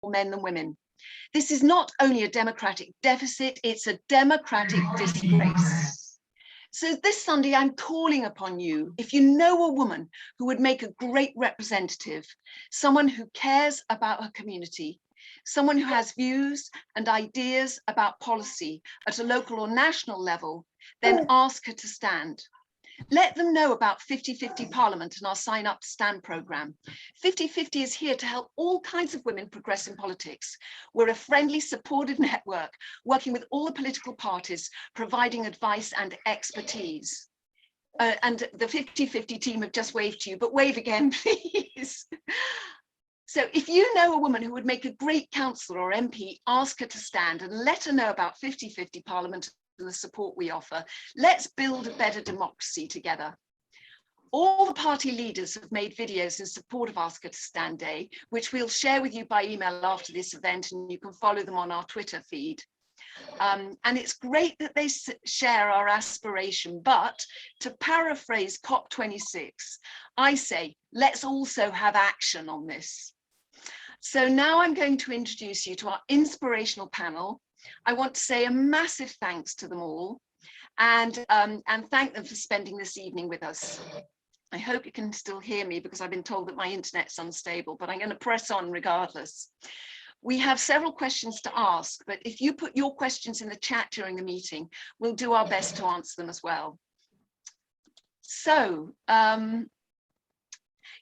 men than women. This is not only a democratic deficit, it's a democratic disgrace. So this Sunday, I'm calling upon you, if you know a woman who would make a great representative, someone who cares about her community, someone who has views and ideas about policy at a local or national level, then ask her to stand. Let them know about 50-50 Parliament and our Sign Up to Stand programme. 50-50 is here to help all kinds of women progress in politics. We're a friendly, supportive network, working with all the political parties, providing advice and expertise. And the 50-50 team have just waved to you, but wave again, please. So if you know a woman who would make a great councillor or MP, ask her to stand and let her know about 50-50 Parliament and the support we offer. Let's build a better democracy together. All the party leaders have made videos in support of Ask Her to Stand Day, which we'll share with you by email after this event, and you can follow them on our Twitter feed. And it's great that they share our aspiration, but to paraphrase COP26, I say, let's also have action on this. So now I'm going to introduce you to our inspirational panel. I want to say a massive thanks to them all and thank them for spending this evening with us. I hope you can still hear me because I've been told that my internet's unstable, but I'm going to press on regardless. We have several questions to ask, but if you put your questions in the chat during the meeting, we'll do our best to answer them as well. So,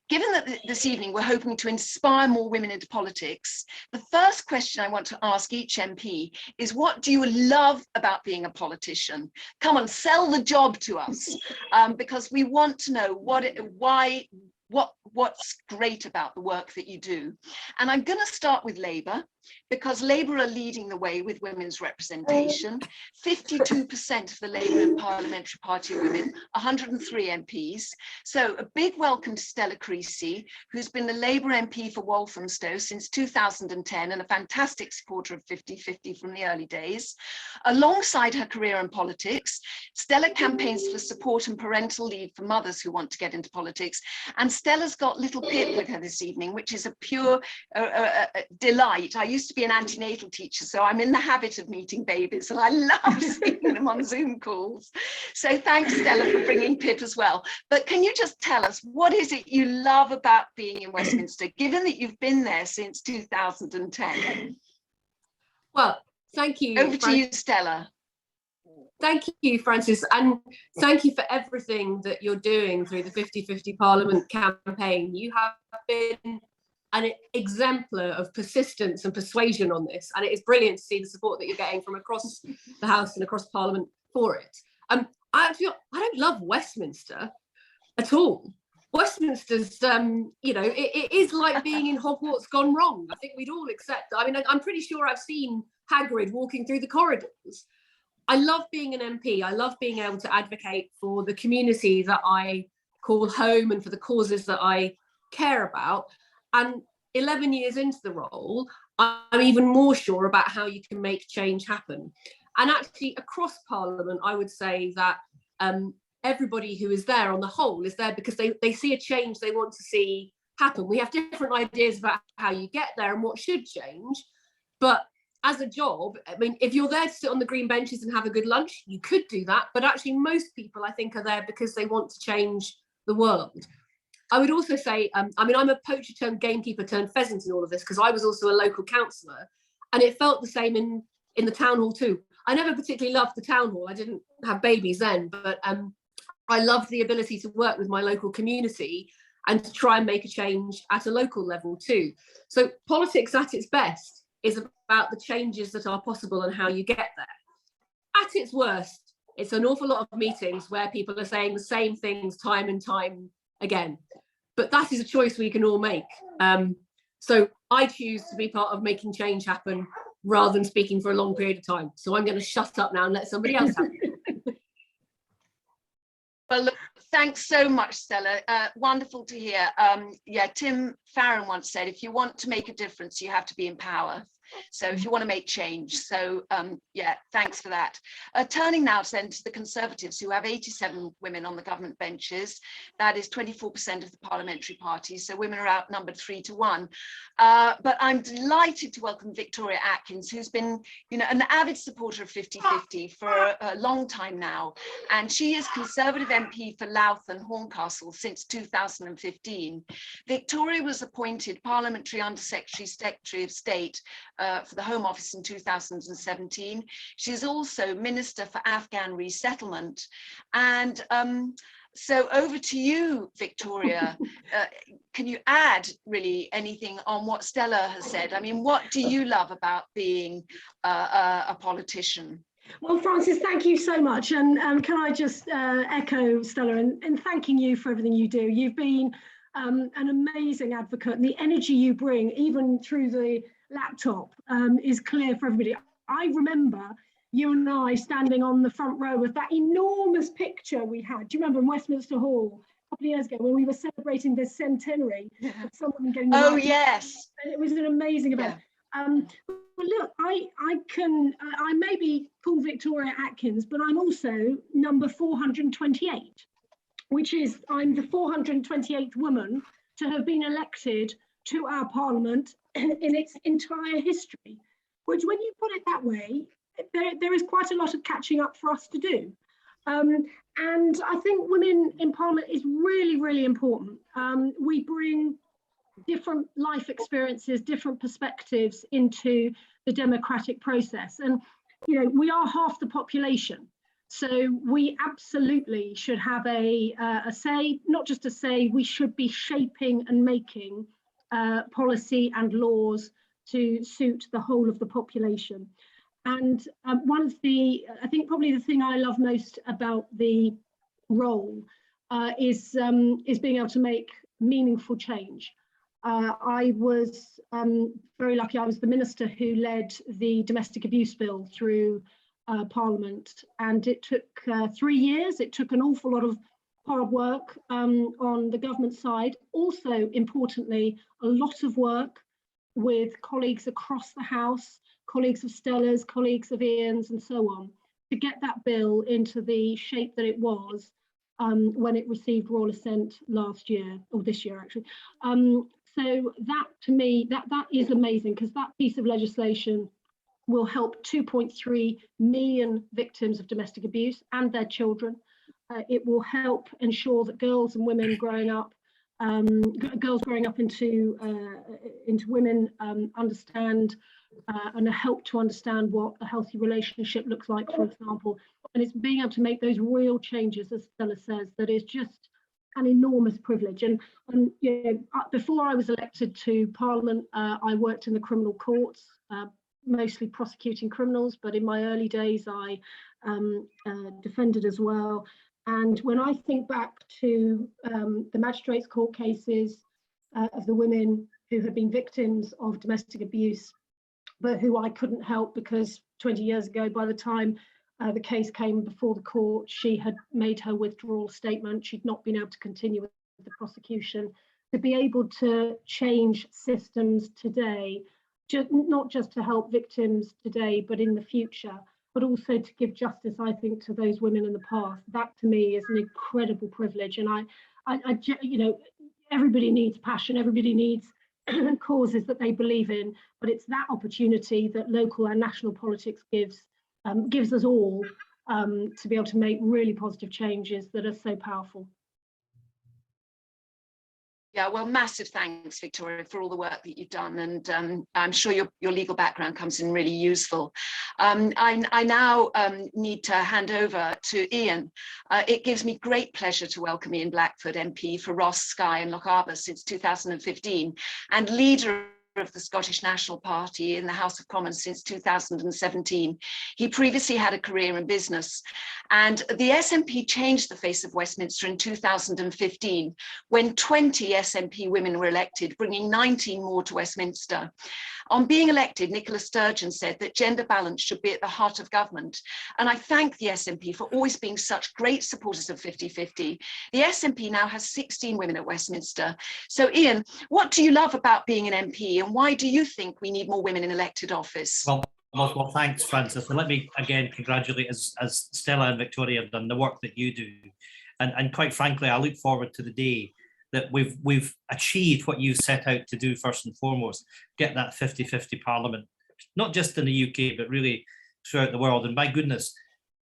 given that this evening we're hoping to inspire more women into politics, the first question I want to ask each MP is, what do you love about being a politician? Come on, sell the job to us, because we want to know what's great about the work that you do. And I'm going to start with Labour, because Labour are leading the way with women's representation. 52% of the Labour and Parliamentary Party are women, 103 MPs. So a big welcome to Stella Creasy, who's been the Labour MP for Walthamstow since 2010 and a fantastic supporter of 50-50 from the early days. Alongside her career in politics, Stella campaigns for support and parental leave for mothers who want to get into politics. And Stella's got little Pip with her this evening, which is a pure delight. I used to be an antenatal teacher, so I'm in the habit of meeting babies and I love seeing them on Zoom calls. So thanks, Stella, for bringing Pip as well. But can you just tell us, what is it you love about being in Westminster, given that you've been there since 2010? Well, thank you. Over to you, Stella. Thank you, Francis, and thank you for everything that you're doing through the 50-50 Parliament campaign. You have been an exemplar of persistence and persuasion on this, and it is brilliant to see the support that you're getting from across the House and across Parliament for it. I don't love Westminster at all. Westminster's, it is like being in Hogwarts gone wrong. I think we'd all accept that. I mean, I'm pretty sure I've seen Hagrid walking through the corridors. I love being an MP. I love being able to advocate for the community that I call home and for the causes that I care about. And 11 years into the role, I'm even more sure about how you can make change happen. And actually, across Parliament, I would say that everybody who is there on the whole is there because they see a change they want to see happen. We have different ideas about how you get there and what should change. But as a job, I mean, if you're there to sit on the green benches and have a good lunch, you could do that. But actually, most people, I think, are there because they want to change the world. I would also say, I'm a poacher turned gamekeeper turned pheasant in all of this, because I was also a local councillor, and it felt the same in the town hall too. I never particularly loved the town hall. I didn't have babies then, but I loved the ability to work with my local community and to try and make a change at a local level too. So politics at its best is about the changes that are possible and how you get there. At its worst, it's an awful lot of meetings where people are saying the same things time and time again. But that is a choice we can all make. So I choose to be part of making change happen rather than speaking for a long period of time. So I'm going to shut up now and let somebody else have it. Well, look, thanks so much, Stella. Wonderful to hear. Yeah, Tim Farron once said, if you want to make a difference, you have to be in power. So if you want to make change. So yeah, thanks for that. Turning now then to the Conservatives, who have 87 women on the government benches. That is 24% of the parliamentary party. So women are outnumbered 3 to 1. But I'm delighted to welcome Victoria Atkins, who's been, you know, an avid supporter of 50-50 for a long time now. And she is Conservative MP for Louth and Horncastle since 2015. Victoria was appointed Parliamentary Undersecretary, Secretary of State for the Home Office in 2017. She's also Minister for Afghan Resettlement. And so over to you, Victoria. Can you add really anything on what Stella has said? I mean, what do you love about being a politician? Well, Frances, thank you so much. And can I just echo Stella in thanking you for everything you do. You've been an amazing advocate, and the energy you bring, even through the laptop, is clear for everybody. I remember you and I standing on the front row of that enormous picture we had. Do you remember in Westminster Hall a couple of years ago when we were celebrating the centenary of someone getting the right Yes. And it was an amazing event. Yeah. Well, look, I may be called Victoria Atkins, but I'm also number 428, which is I'm the 428th woman to have been elected to our parliament in its entire history, which when you put it that way, there is quite a lot of catching up for us to do. And I think women in parliament is really, really important. We bring different life experiences, different perspectives into the democratic process. And, you know, we are half the population. So we absolutely should have a say, not just a say, we should be shaping and making policy and laws to suit the whole of the population. And one of the, I think probably the thing I love most about the role is being able to make meaningful change. I was very lucky. I was the minister who led the domestic abuse bill through Parliament, and it took 3 years. It took an awful lot of hard work on the government side. Also, importantly, a lot of work with colleagues across the House, colleagues of Stella's, colleagues of Ian's, and so on, to get that bill into the shape that it was when it received royal assent last year, or this year actually. So that, to me, that is amazing, because that piece of legislation will help 2.3 million victims of domestic abuse and their children. It will help ensure that girls and women growing up, girls growing up into women understand and help to understand what a healthy relationship looks like, for example. And it's being able to make those real changes, as Stella says, that is just an enormous privilege. And you know, before I was elected to Parliament, I worked in the criminal courts, mostly prosecuting criminals, but in my early days I defended as well. And when I think back to the magistrates' court cases of the women who had been victims of domestic abuse, but who I couldn't help because 20 years ago, by the time the case came before the court, she had made her withdrawal statement. She'd not been able to continue with the prosecution. To be able to change systems today, not just to help victims today, but in the future, but also to give justice, I think, to those women in the past. That to me is an incredible privilege. And I you know, everybody needs passion, everybody needs causes that they believe in, but it's that opportunity that local and national politics gives us all to be able to make really positive changes that are so powerful. Yeah, well, massive thanks, Victoria, for all the work that you've done, and I'm sure your legal background comes in really useful. I now need to hand over to Ian. It gives me great pleasure to welcome Ian Blackford MP for Ross, Skye and Loch Arbor since 2015, and leader of the Scottish National Party in the House of Commons since 2017. He previously had a career in business, and the SNP changed the face of Westminster in 2015 when 20 SNP women were elected, bringing 19 more to Westminster. On being elected, Nicola Sturgeon said that gender balance should be at the heart of government, and I thank the SNP for always being such great supporters of 50-50. The SNP now has 16 women at Westminster. So Ian, what do you love about being an MP, and why do you think we need more women in elected office? Well, thanks, Francis. And let me again congratulate, as Stella and Victoria have done, the work that you do. And quite frankly, I look forward to the day that we've achieved what you set out to do first and foremost, get that 50-50 parliament, not just in the UK, but really throughout the world. And my goodness,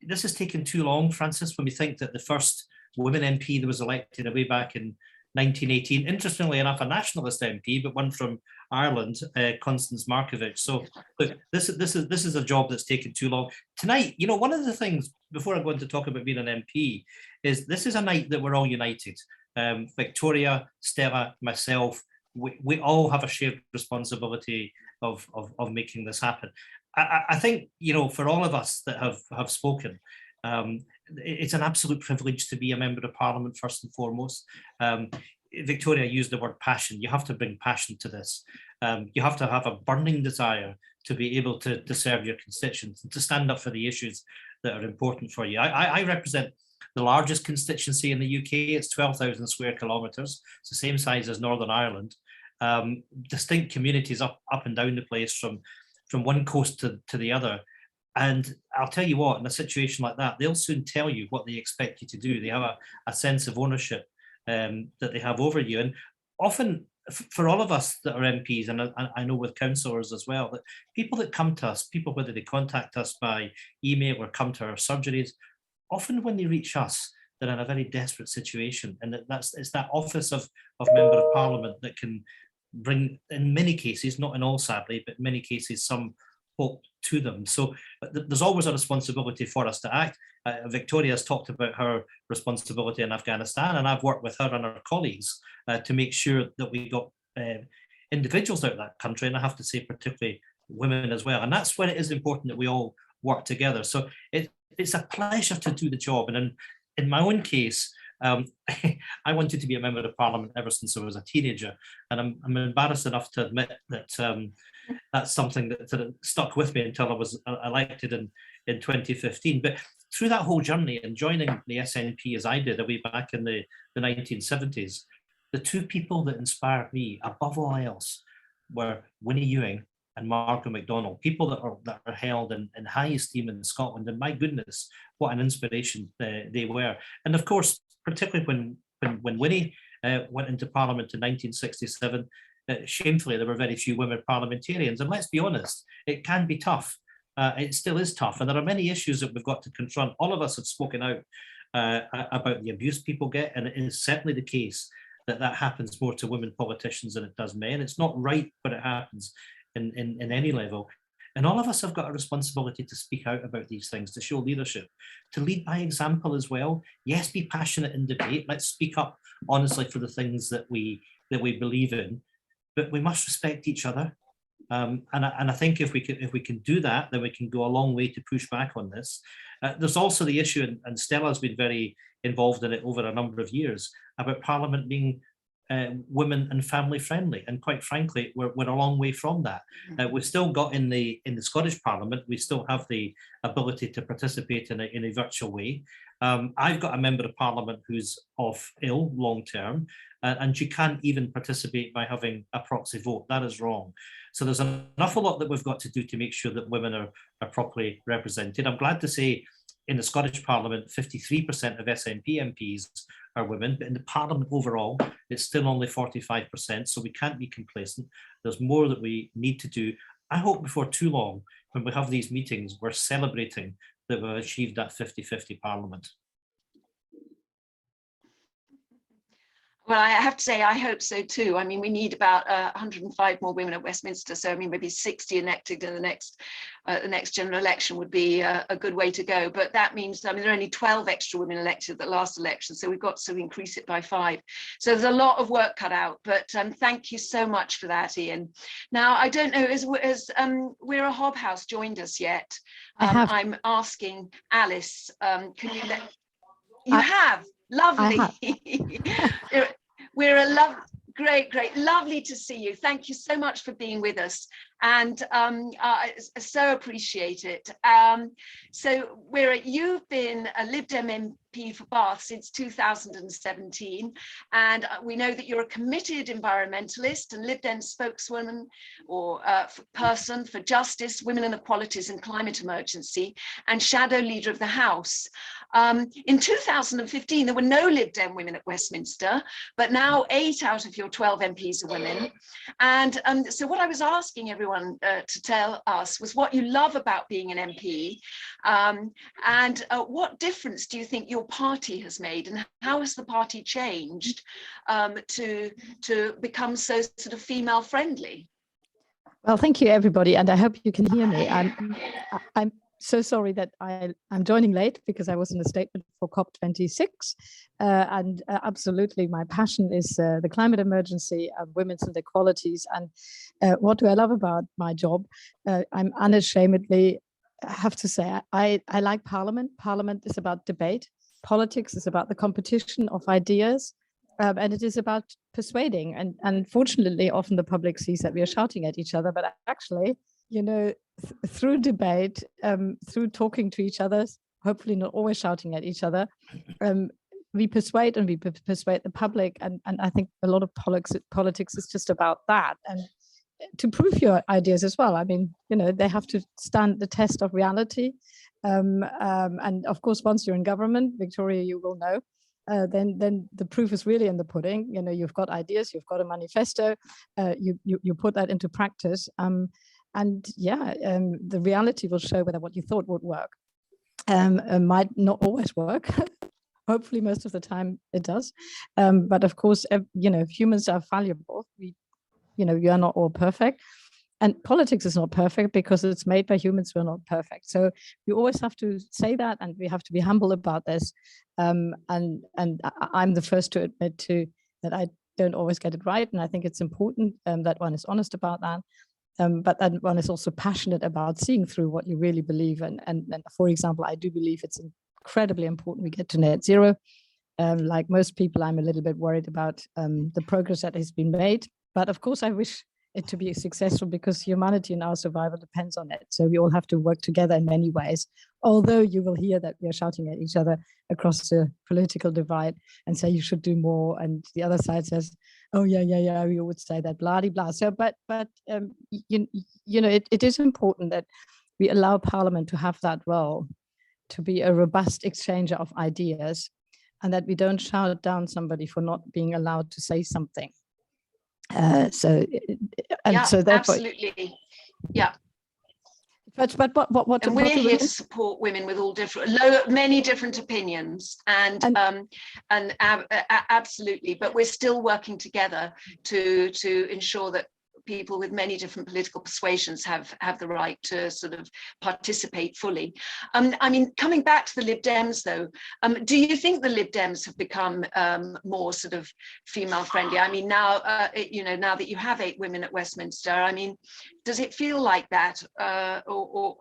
this has taken too long, Francis, when we think that the first woman MP that was elected way back in 1918, interestingly enough, a nationalist MP, but one from Ireland, Constance Markievicz. So look, this is a job that's taken too long. Tonight, you know, one of the things, before I go on to talk about being an MP, is this is a night that we're all united. Victoria, Stella, myself, we all have a shared responsibility of making this happen. I think, you know, for all of us that have spoken, it's an absolute privilege to be a member of Parliament first and foremost. Victoria used the word passion. You have to bring passion to this. You have to have a burning desire to be able to serve your constituents and to stand up for the issues that are important for you. I represent the largest constituency in the UK. It's 12,000 square kilometres. It's the same size as Northern Ireland. Distinct communities up and down the place from one coast to the other. And I'll tell you what, in a situation like that, they'll soon tell you what they expect you to do. They have a sense of ownership that they have over you. And often, for all of us that are MPs, and I know with councillors as well, that people that come to us, people whether they contact us by email or come to our surgeries, often when they reach us, they're in a very desperate situation. And it's that office of Member of Parliament that can bring, in many cases, not in all sadly, but in many cases, some hope to them. So there's always a responsibility for us to act. Victoria has talked about her responsibility in Afghanistan, and I've worked with her and her colleagues to make sure that we got individuals out of that country, and I have to say particularly women as well. And that's when it is important that we all work together. So it's a pleasure to do the job. And in my own case, I wanted to be a member of Parliament ever since I was a teenager, and I'm embarrassed enough to admit that that's something that stuck with me until I was elected in 2015. But through that whole journey and joining the SNP as I did way back in the 1970s, the two people that inspired me above all else were Winnie Ewing and Margaret MacDonald, people that are held in high esteem in Scotland. And my goodness, what an inspiration they were. And of course, particularly when Winnie went into Parliament in 1967, shamefully, there were very few women parliamentarians. And let's be honest, it can be tough. It still is tough. And there are many issues that we've got to confront. All of us have spoken out about the abuse people get. And it is certainly the case that happens more to women politicians than it does men. It's not right, but it happens in any level. And all of us have got a responsibility to speak out about these things, to show leadership, to lead by example as well. Yes, be passionate in debate. Let's speak up honestly for the things that we believe in. But we must respect each other, and I think if we can do that, then we can go a long way to push back on this. There's also the issue, and Stella's been very involved in it over a number of years, about Parliament being women and family friendly, and quite frankly, we're a long way from that. We've still got in the Scottish Parliament, we still have the ability to participate in a virtual way. I've got a member of Parliament who's off ill long term, and she can't even participate by having a proxy vote. That is wrong. So there's an awful lot that we've got to do to make sure that women are properly represented. I'm glad to say in the Scottish Parliament, 53% of SNP MPs are women, but in the Parliament overall, it's still only 45%, so we can't be complacent. There's more that we need to do. I hope before too long, when we have these meetings, we're celebrating that we've achieved that 50-50 Parliament. Well, I have to say, I hope so too. I mean, we need about 105 more women at Westminster. So, I mean, maybe 60 elected in the next general election would be a good way to go. But that means, I mean, there are only 12 extra women elected at the last election. So we've got to increase it by 5. So there's a lot of work cut out. But thank you so much for that, Ian. Now, I don't know, has Wera Hobhouse joined us yet? I'm asking Alice, can you let... You have? Lovely. We're great, lovely to see you. Thank you so much for being with us. and I so appreciate it. So Wera, you've been a Lib Dem MP for Bath since 2017, and we know that you're a committed environmentalist and Lib Dem spokeswoman or person for justice, women and equalities and climate emergency, and shadow leader of the House. In 2015, there were no Lib Dem women at Westminster, but now 8 out of your 12 MPs are women. And so what I was asking everyone to tell us was what you love about being an MP, and what difference do you think your party has made, and how has the party changed to become so sort of female friendly? Well, thank you, everybody, and I hope you can hear me. I'm so sorry that I'm joining late because I was in a statement for COP26, and absolutely my passion is the climate emergency, women's inequalities, and what do I love about my job? I'm unashamedly, I have to say, I like Parliament. Parliament is about debate. Politics is about the competition of ideas. And it is about persuading, and unfortunately often the public sees that we are shouting at each other, but actually, you know, through debate, through talking to each other, hopefully not always shouting at each other, we persuade, and we persuade the public, and I think a lot of politics is just about that, and to prove your ideas as well. I mean, you know, they have to stand the test of reality, and of course once you're in government, Victoria, you will know, then the proof is really in the pudding. You know, you've got ideas, you've got a manifesto, you put that into practice, and yeah, the reality will show whether what you thought would work might not always work. Hopefully most of the time it does, but of course, you know, humans are fallible. You are not all perfect, and politics is not perfect because it's made by humans who are not perfect. So we always have to say that, and we have to be humble about this. And I'm the first to admit that I don't always get it right, and I think it's important that one is honest about that. But that one is also passionate about seeing through what you really believe. And for example, I do believe it's incredibly important we get to net zero. Like most people, I'm a little bit worried about the progress that has been made. But of course, I wish it to be successful because humanity and our survival depends on it. So we all have to work together in many ways. Although you will hear that we are shouting at each other across the political divide and say you should do more, and the other side says, oh yeah, we would say that, blah blah. So, but you know, it is important that we allow Parliament to have that role, to be a robust exchanger of ideas, and that we don't shout down somebody for not being allowed to say something. So therefore, absolutely, yeah. But what? And we're here to support women with all many different opinions, and absolutely. But we're still working together to ensure that people with many different political persuasions have the right to sort of participate fully. I mean, coming back to the Lib Dems though, do you think the Lib Dems have become more sort of female friendly? I mean, now, you know, now that you have 8 women at Westminster, I mean, does it feel like that? Or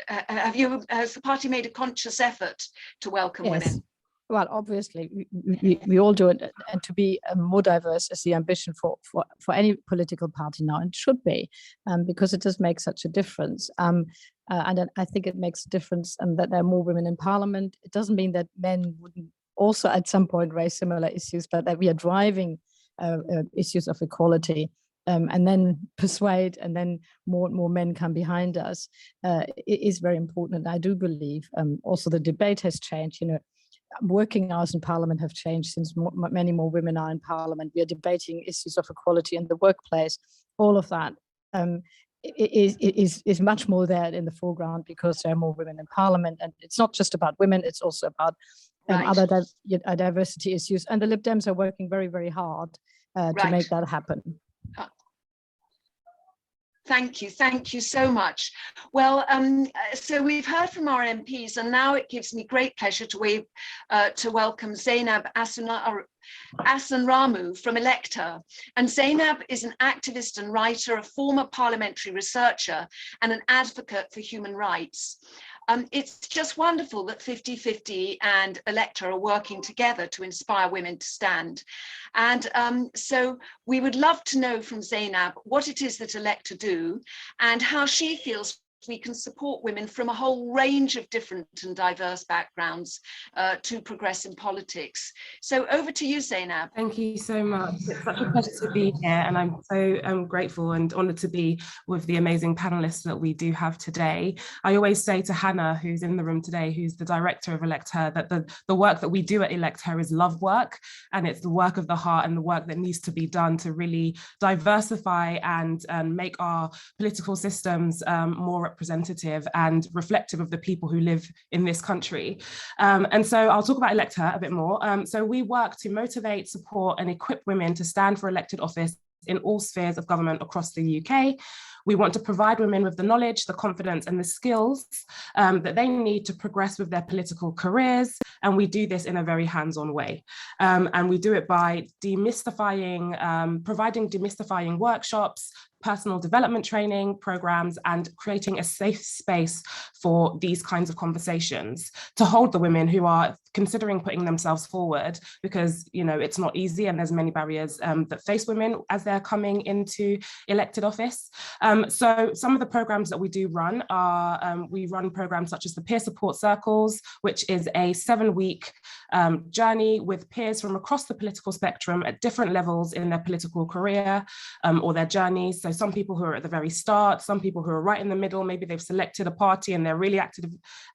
has the party made a conscious effort to welcome women? Well, obviously, we all do it, and to be more diverse is the ambition for any political party now, and it should be, because it does make such a difference. And I think it makes a difference, and that there are more women in Parliament. It doesn't mean that men wouldn't also at some point raise similar issues, but that we are driving issues of equality, and then persuade, and then more and more men come behind us. It is very important, and I do believe also the debate has changed. You know, working hours in Parliament have changed since many more women are in Parliament. We are debating issues of equality in the workplace. All of that is much more there in the foreground because there are more women in Parliament. And it's not just about women, it's also about other diversity issues. And the Lib Dems are working very, very hard to make that happen. Thank you so much. Well, so we've heard from our MPs, and now it gives me great pleasure to welcome Zainab Asunramu from ElectHer. And Zainab is an activist and writer, a former parliamentary researcher, and an advocate for human rights. It's just wonderful that 50/50 and ElectHer are working together to inspire women to stand. And so we would love to know from Zainab what it is that ElectHer do and how she feels we can support women from a whole range of different and diverse backgrounds to progress in politics. So over to you, Zainab. Thank you so much. It's such a pleasure to be here, and I'm so grateful and honoured to be with the amazing panellists that we do have today. I always say to Hannah, who's in the room today, who's the director of ElectHer, that the work that we do at ElectHer is love work, and it's the work of the heart and the work that needs to be done to really diversify and make our political systems more representative and reflective of the people who live in this country. And so I'll talk about ElectHer a bit more. So we work to motivate, support and equip women to stand for elected office in all spheres of government across the UK. We want to provide women with the knowledge, the confidence and the skills that they need to progress with their political careers. And we do this in a very hands-on way. And we do it by providing demystifying workshops, personal development training programs, and creating a safe space for these kinds of conversations to hold the women who are considering putting themselves forward, because it's not easy and there's many barriers that face women as they're coming into elected office. So some of the programs that we do run are, we run programs such as the Peer Support Circles, which is a 7-week journey with peers from across the political spectrum at different levels in their political career or their journeys. So some people who are at the very start, some people who are right in the middle, maybe they've selected a party and they're really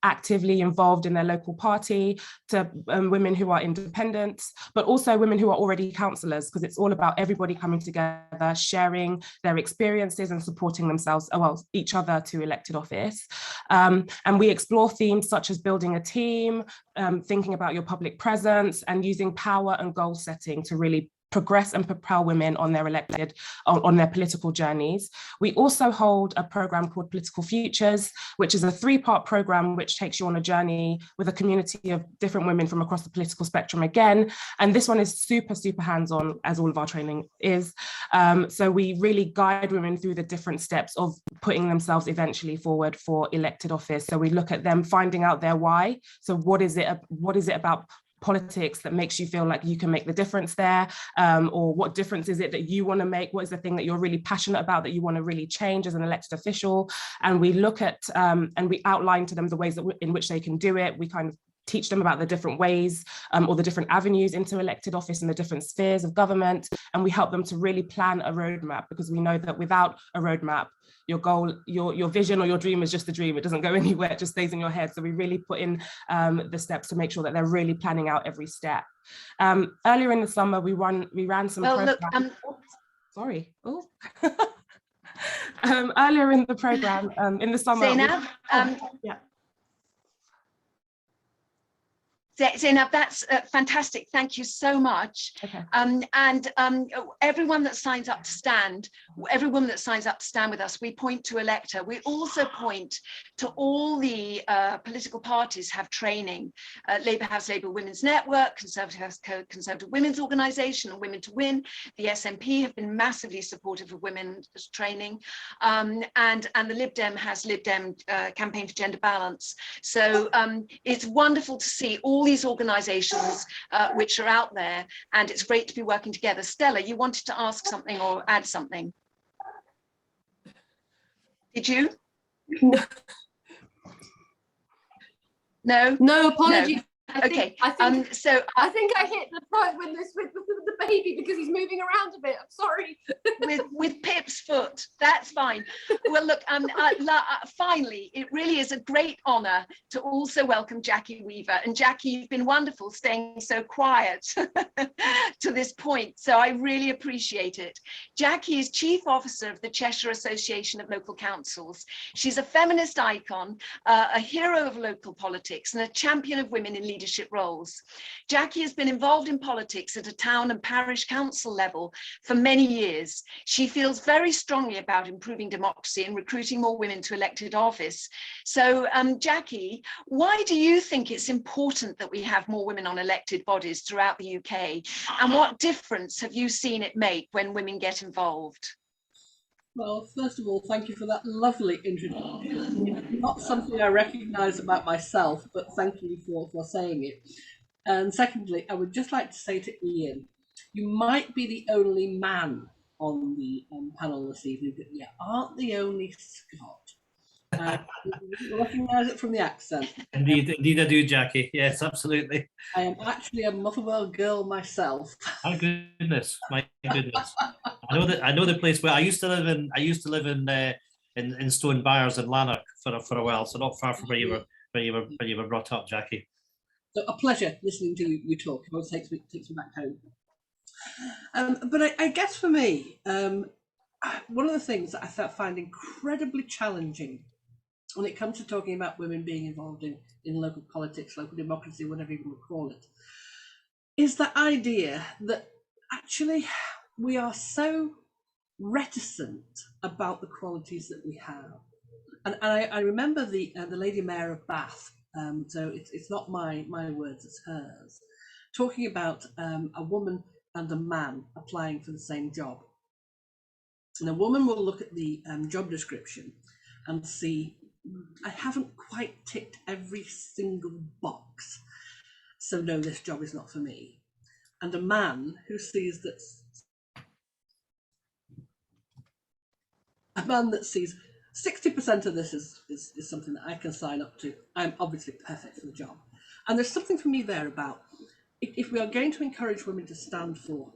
actively involved in their local party, to women who are independent, but also women who are already councillors, because it's all about everybody coming together, sharing their experiences and supporting themselves, each other to elected office. And we explore themes such as building a team, thinking about your public presence, and using power and goal setting to really progress and propel women on their political journeys. We also hold a program called Political Futures, which is a 3-part program which takes you on a journey with a community of different women from across the political spectrum again. And this one is super, super hands-on, as all of our training is. So we really guide women through the different steps of putting themselves eventually forward for elected office. So we look at them finding out their why. So what is it about politics that makes you feel like you can make the difference there, or what difference is it that you want to make? What is the thing that you're really passionate about that you want to really change as an elected official? And we look at and we outline to them the ways in which they can do it. We kind of teach them about the different ways or the different avenues into elected office and the different spheres of government, and we help them to really plan a roadmap, because we know that without a roadmap, your goal, your vision or your dream is just a dream. It doesn't go anywhere, it just stays in your head. So we really put in the steps to make sure that they're really planning out every step. Earlier in the summer, we ran some programs. Sorry. Oh. Earlier in the program, in the summer. Zainab, yeah. Zainab, that's fantastic. Thank you so much. Okay. And everyone that signs up to stand, every woman that signs up to stand with us, we point to ElectHer. We also point to all the political parties have training. Labour has Labour Women's Network, Conservative has Conservative Women's Organisation and Women to Win. The SNP have been massively supportive of women's training. And the Lib Dem has Lib Dem Campaign for Gender Balance. So it's wonderful to see all these organisations which are out there, and it's great to be working together. Stella, you wanted to ask something or add something? Did you? No? No, apologies. No. Okay, I think I hit the point with the baby because he's moving around a bit. I'm sorry. with Pip's foot, that's fine. Well, look, finally, it really is a great honour to also welcome Jackie Weaver. And Jackie, you've been wonderful staying so quiet to this point, so I really appreciate it. Jackie is Chief Officer of the Cheshire Association of Local Councils. She's a feminist icon, a hero of local politics, and a champion of women in leadership roles. Jackie has been involved in politics at a town and parish council level for many years. She feels very strongly about improving democracy and recruiting more women to elected office. So Jackie, why do you think it's important that we have more women on elected bodies throughout the UK? And what difference have you seen it make when women get involved? Well, first of all, thank you for that lovely introduction. Not something I recognise about myself, but thank you for saying it. And secondly, I would just like to say to Ian, you might be the only man on the panel this evening, but you aren't the only Scot. You recognise it from the accent. Indeed I do, Jackie. Yes, absolutely. I am actually a Motherwell girl myself. My goodness, my goodness. I know the place where I used to live in Stone Byres in Lanark for a while, so not far from where you were brought up, Jackie. So a pleasure listening to you talk. It always takes me back home. But I guess for me, one of the things that I find incredibly challenging when it comes to talking about women being involved in local politics, local democracy, whatever you want to call it, is the idea that actually we are so reticent about the qualities that we have. And I remember the Lady Mayor of Bath, so it's not my words, it's hers, talking about a woman and a man applying for the same job. And a woman will look at the job description and see, I haven't quite ticked every single box, so no, this job is not for me. And a man who sees that, a man that sees 60% of this is something that I can sign up to, I'm obviously perfect for the job. And there's something for me there about, if we are going to encourage women to stand for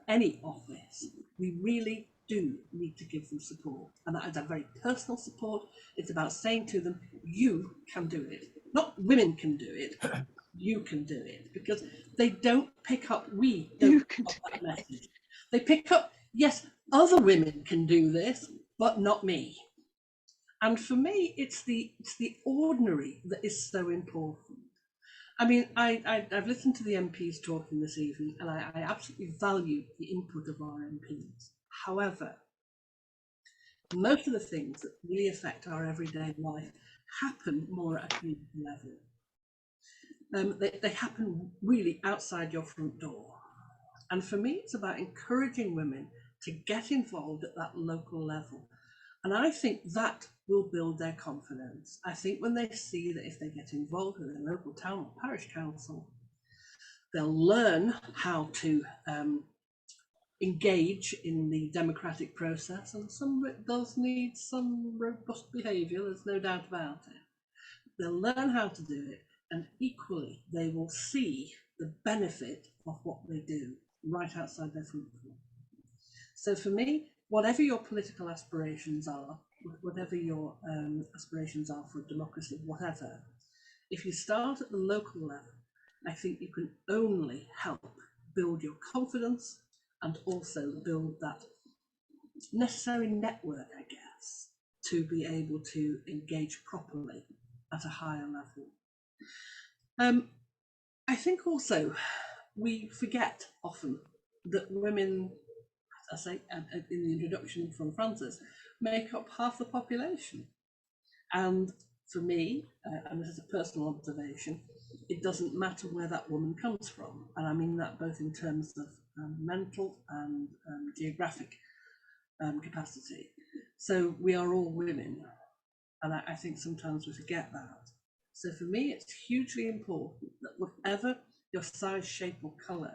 any office, we really do need to give them support. And that is a very personal support. It's about saying to them, you can do it. Not women can do it, you can do it. Because they don't pick up, we don't pick up that message. They pick up, yes, other women can do this, but not me. And for me, it's the ordinary that is so important. I mean, I've listened to the MPs talking this evening, and I absolutely value the input of our MPs. However, most of the things that really affect our everyday life happen more at a community level. They happen really outside your front door. And for me, it's about encouraging women to get involved at that local level. And I think that will build their confidence. I think when they see that if they get involved with their local town or parish council, they'll learn how to engage in the democratic process, and some of it does need some robust behaviour, there's no doubt about it. They'll learn how to do it, and equally they will see the benefit of what they do right outside their front door. So for me, whatever your political aspirations are, whatever your aspirations are for democracy, whatever, if you start at the local level, I think you can only help build your confidence and also build that necessary network, I guess, to be able to engage properly at a higher level. I think also we forget often that women, as I say in the introduction from Frances, make up half the population. And for me, and this is a personal observation, it doesn't matter where that woman comes from. And I mean that both in terms of mental and geographic capacity. So we are all women. And I think sometimes we forget that. So for me, it's hugely important that whatever your size, shape or colour,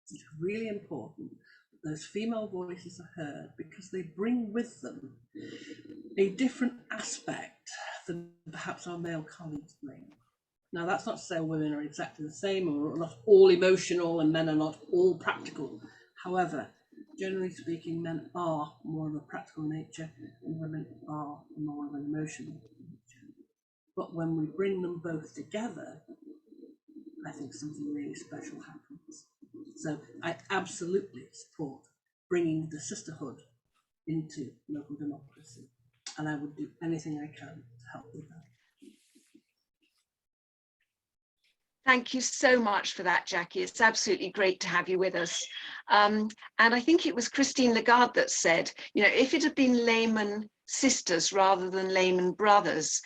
it's really important that those female voices are heard, because they bring with them a different aspect than perhaps our male colleagues bring. Now, that's not to say women are exactly the same or not all emotional and men are not all practical. However, generally speaking, men are more of a practical nature and women are more of an emotional nature. But when we bring them both together, I think something really special happens. So I absolutely support bringing the sisterhood into local democracy, and I would do anything I can to help with that. Thank you so much for that, Jackie. It's absolutely great to have you with us. And I think it was Christine Lagarde that said, you know, if it had been layman sisters rather than layman brothers,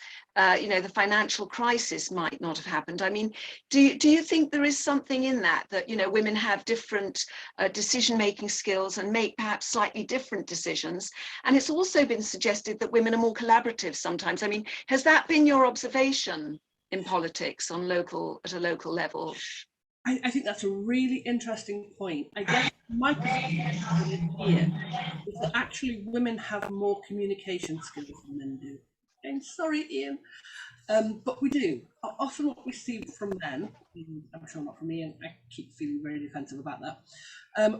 you know, the financial crisis might not have happened. I mean, do you think there is something in that, you know, women have different decision-making skills and make perhaps slightly different decisions? And it's also been suggested that women are more collaborative sometimes. I mean, has that been your observation in politics at a local level? I think that's a really interesting point. I guess my perspective here is that actually women have more communication skills than men do. And sorry, Ian, but we do. Often what we see from men, I'm sure not from me, and I keep feeling very defensive about that.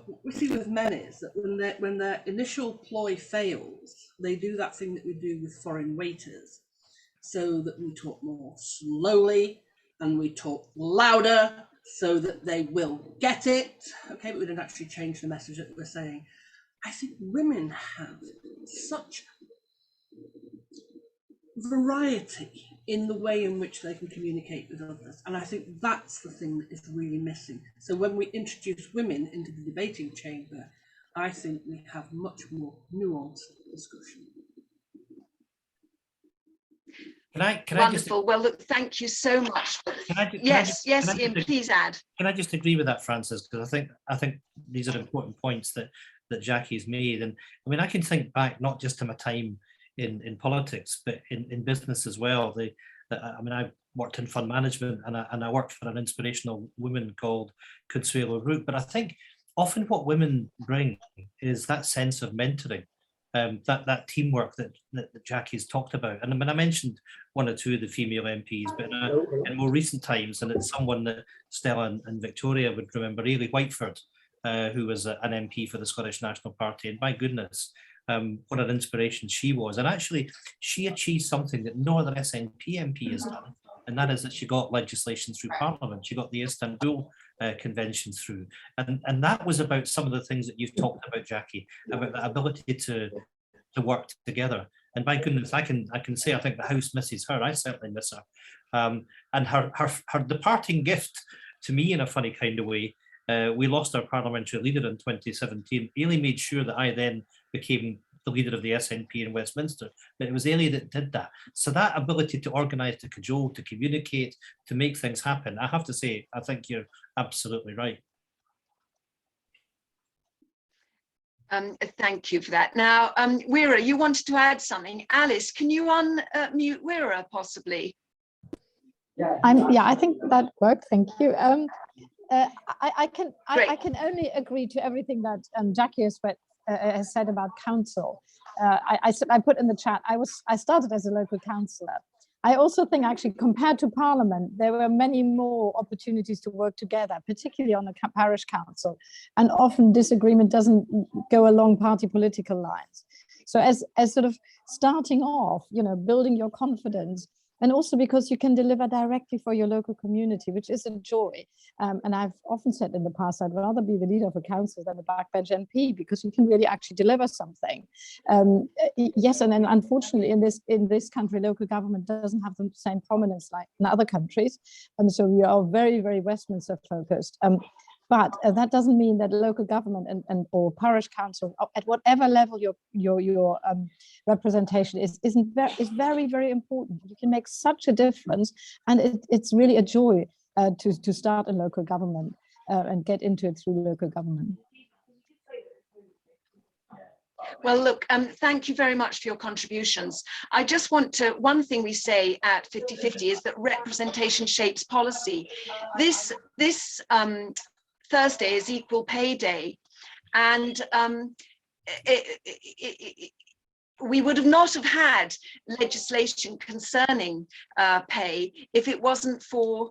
What we see with men is that when their initial ploy fails, they do that thing that we do with foreign waiters, so that we talk more slowly and we talk louder so that they will get it. Okay, but we don't actually change the message that we're saying. I think women have such variety in the way in which they can communicate with others, and I think that's the thing that is really missing. So when we introduce women into the debating chamber, I think we have much more nuanced discussion. Wonderful. Well, look, thank you so much. Yes, Ian, please add. Can I just agree with that, Frances? Because I think these are important points that Jackie's made. And I mean, I can think back not just to my time in politics, but in business as well. I mean, I worked in fund management, and I worked for an inspirational woman called Consuelo. But I think often what women bring is that sense of mentoring. That teamwork that Jackie's talked about. And I mean, I mentioned one or two of the female MPs, but in more recent times, and it's someone that Stella and Victoria would remember, Ailey Whiteford, who was an MP for the Scottish National Party. And my goodness, what an inspiration she was. And actually, she achieved something that no other SNP MP has done, and that is that she got legislation through Parliament. She got the Istanbul Convention through, and that was about some of the things that you've talked about, Jackie, about the ability to work together. And my goodness, I can say I think the House misses her. I certainly miss her. And her departing gift to me, in a funny kind of way, we lost our parliamentary leader in 2017. Ailey made sure that I then became the leader of the SNP in Westminster, but it was Ailey that did that. So that ability to organise, to cajole, to communicate, to make things happen, I have to say, I think you're absolutely right. Thank you for that. Now, Wera, you wanted to add something. Alice, can you unmute Wera possibly? Yeah, I think that worked. Thank you. I can only agree to everything that Jackie has said about council. I put in the chat, I started as a local councillor. I also think actually compared to Parliament, there were many more opportunities to work together, particularly on a parish council. And often disagreement doesn't go along party political lines. So as sort of starting off, you know, building your confidence, and also because you can deliver directly for your local community, which is a joy. And I've often said in the past, I'd rather be the leader of a council than a backbench MP, because you can really actually deliver something. Yes, and then unfortunately in this country, local government doesn't have the same prominence like in other countries. And so we are very, very Westminster focused. But that doesn't mean that local government or parish council, at whatever level your representation is very, very important. You can make such a difference, and it's really a joy to start in local government and get into it through local government. Well, look, thank you very much for your contributions. I just want to, one thing we say at 50/50 is that representation shapes policy. This Thursday is Equal Pay Day, and we would have not have had legislation concerning pay if it wasn't for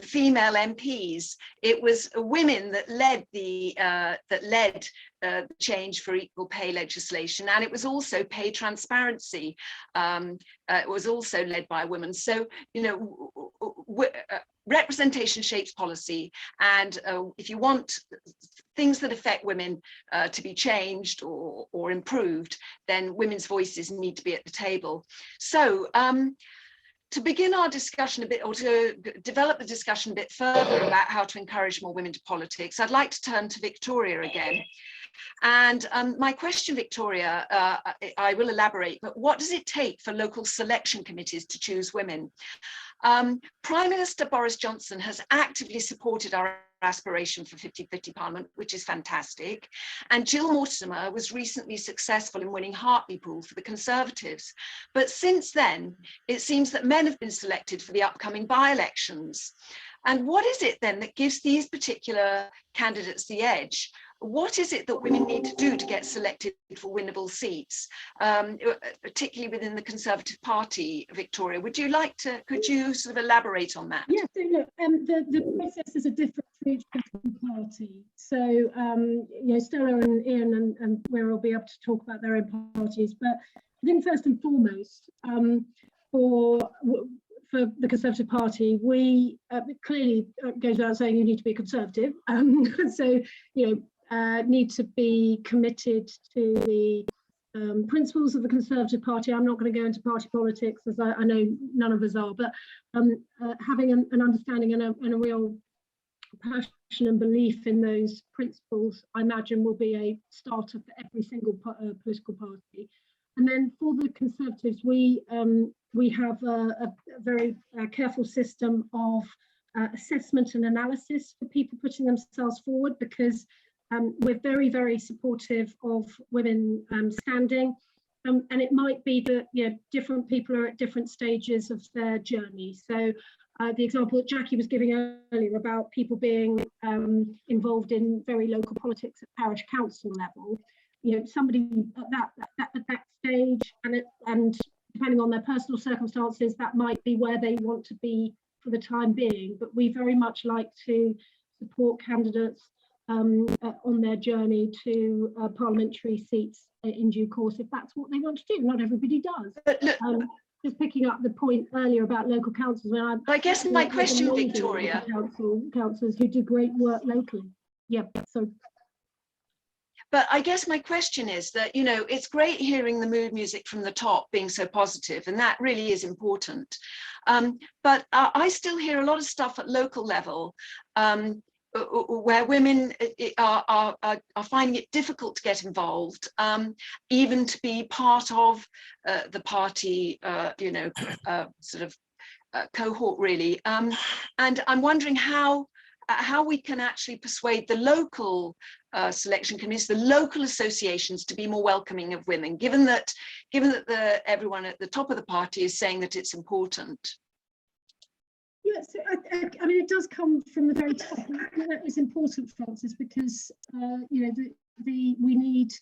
female MPs. It was women that led the change for equal pay legislation, and it was also pay transparency. It was also led by women. So, you know, representation shapes policy, and if you want things that affect women to be changed or improved, then women's voices need to be at the table. So to begin our discussion a bit, or to develop the discussion a bit further about how to encourage more women to politics, I'd like to turn to Victoria again. And my question, Victoria, I will elaborate, but what does it take for local selection committees to choose women? Prime Minister Boris Johnson has actively supported our aspiration for 50-50 Parliament, which is fantastic. And Jill Mortimer was recently successful in winning Hartlepool for the Conservatives. But since then, it seems that men have been selected for the upcoming by-elections. And what is it then that gives these particular candidates the edge? What is it that women need to do to get selected for winnable seats, particularly within the Conservative Party, Victoria? Would you like to, could you sort of elaborate on that? Yes, so look, the processes are different for each political party. So, you know, Stella and Ian and Wera will be able to talk about their own parties, but I think first and foremost, for the Conservative Party, we clearly goes without saying you need to be a Conservative. So, you know, need to be committed to the principles of the Conservative Party. I'm not going to go into party politics, as I know none of us are, but having an understanding and a real passion and belief in those principles, I imagine, will be a starter for every single political party. And then for the Conservatives, we have a very careful system of assessment and analysis for people putting themselves forward, because we're very, very supportive of women standing. And it might be that, you know, different people are at different stages of their journey. So the example that Jackie was giving earlier about people being involved in very local politics at parish council level, you know, somebody at that stage, and depending on their personal circumstances, that might be where they want to be for the time being. But we very much like to support candidates on their journey to parliamentary seats in due course, if that's what they want to do. Not everybody does. Just picking up the point earlier about local councils, I guess my question, Victoria, councils who do great work locally. Yeah, so. But I guess my question is that, you know, it's great hearing the mood music from the top being so positive, and that really is important. But I still hear a lot of stuff at local level where women are finding it difficult to get involved, even to be part of the party, you know, sort of cohort, really. And I'm wondering how we can actually persuade the local selection committees, the local associations, to be more welcoming of women, given that everyone at the top of the party is saying that it's important. Yes, I mean, it does come from the very top. That is important, Francis, because you know, we need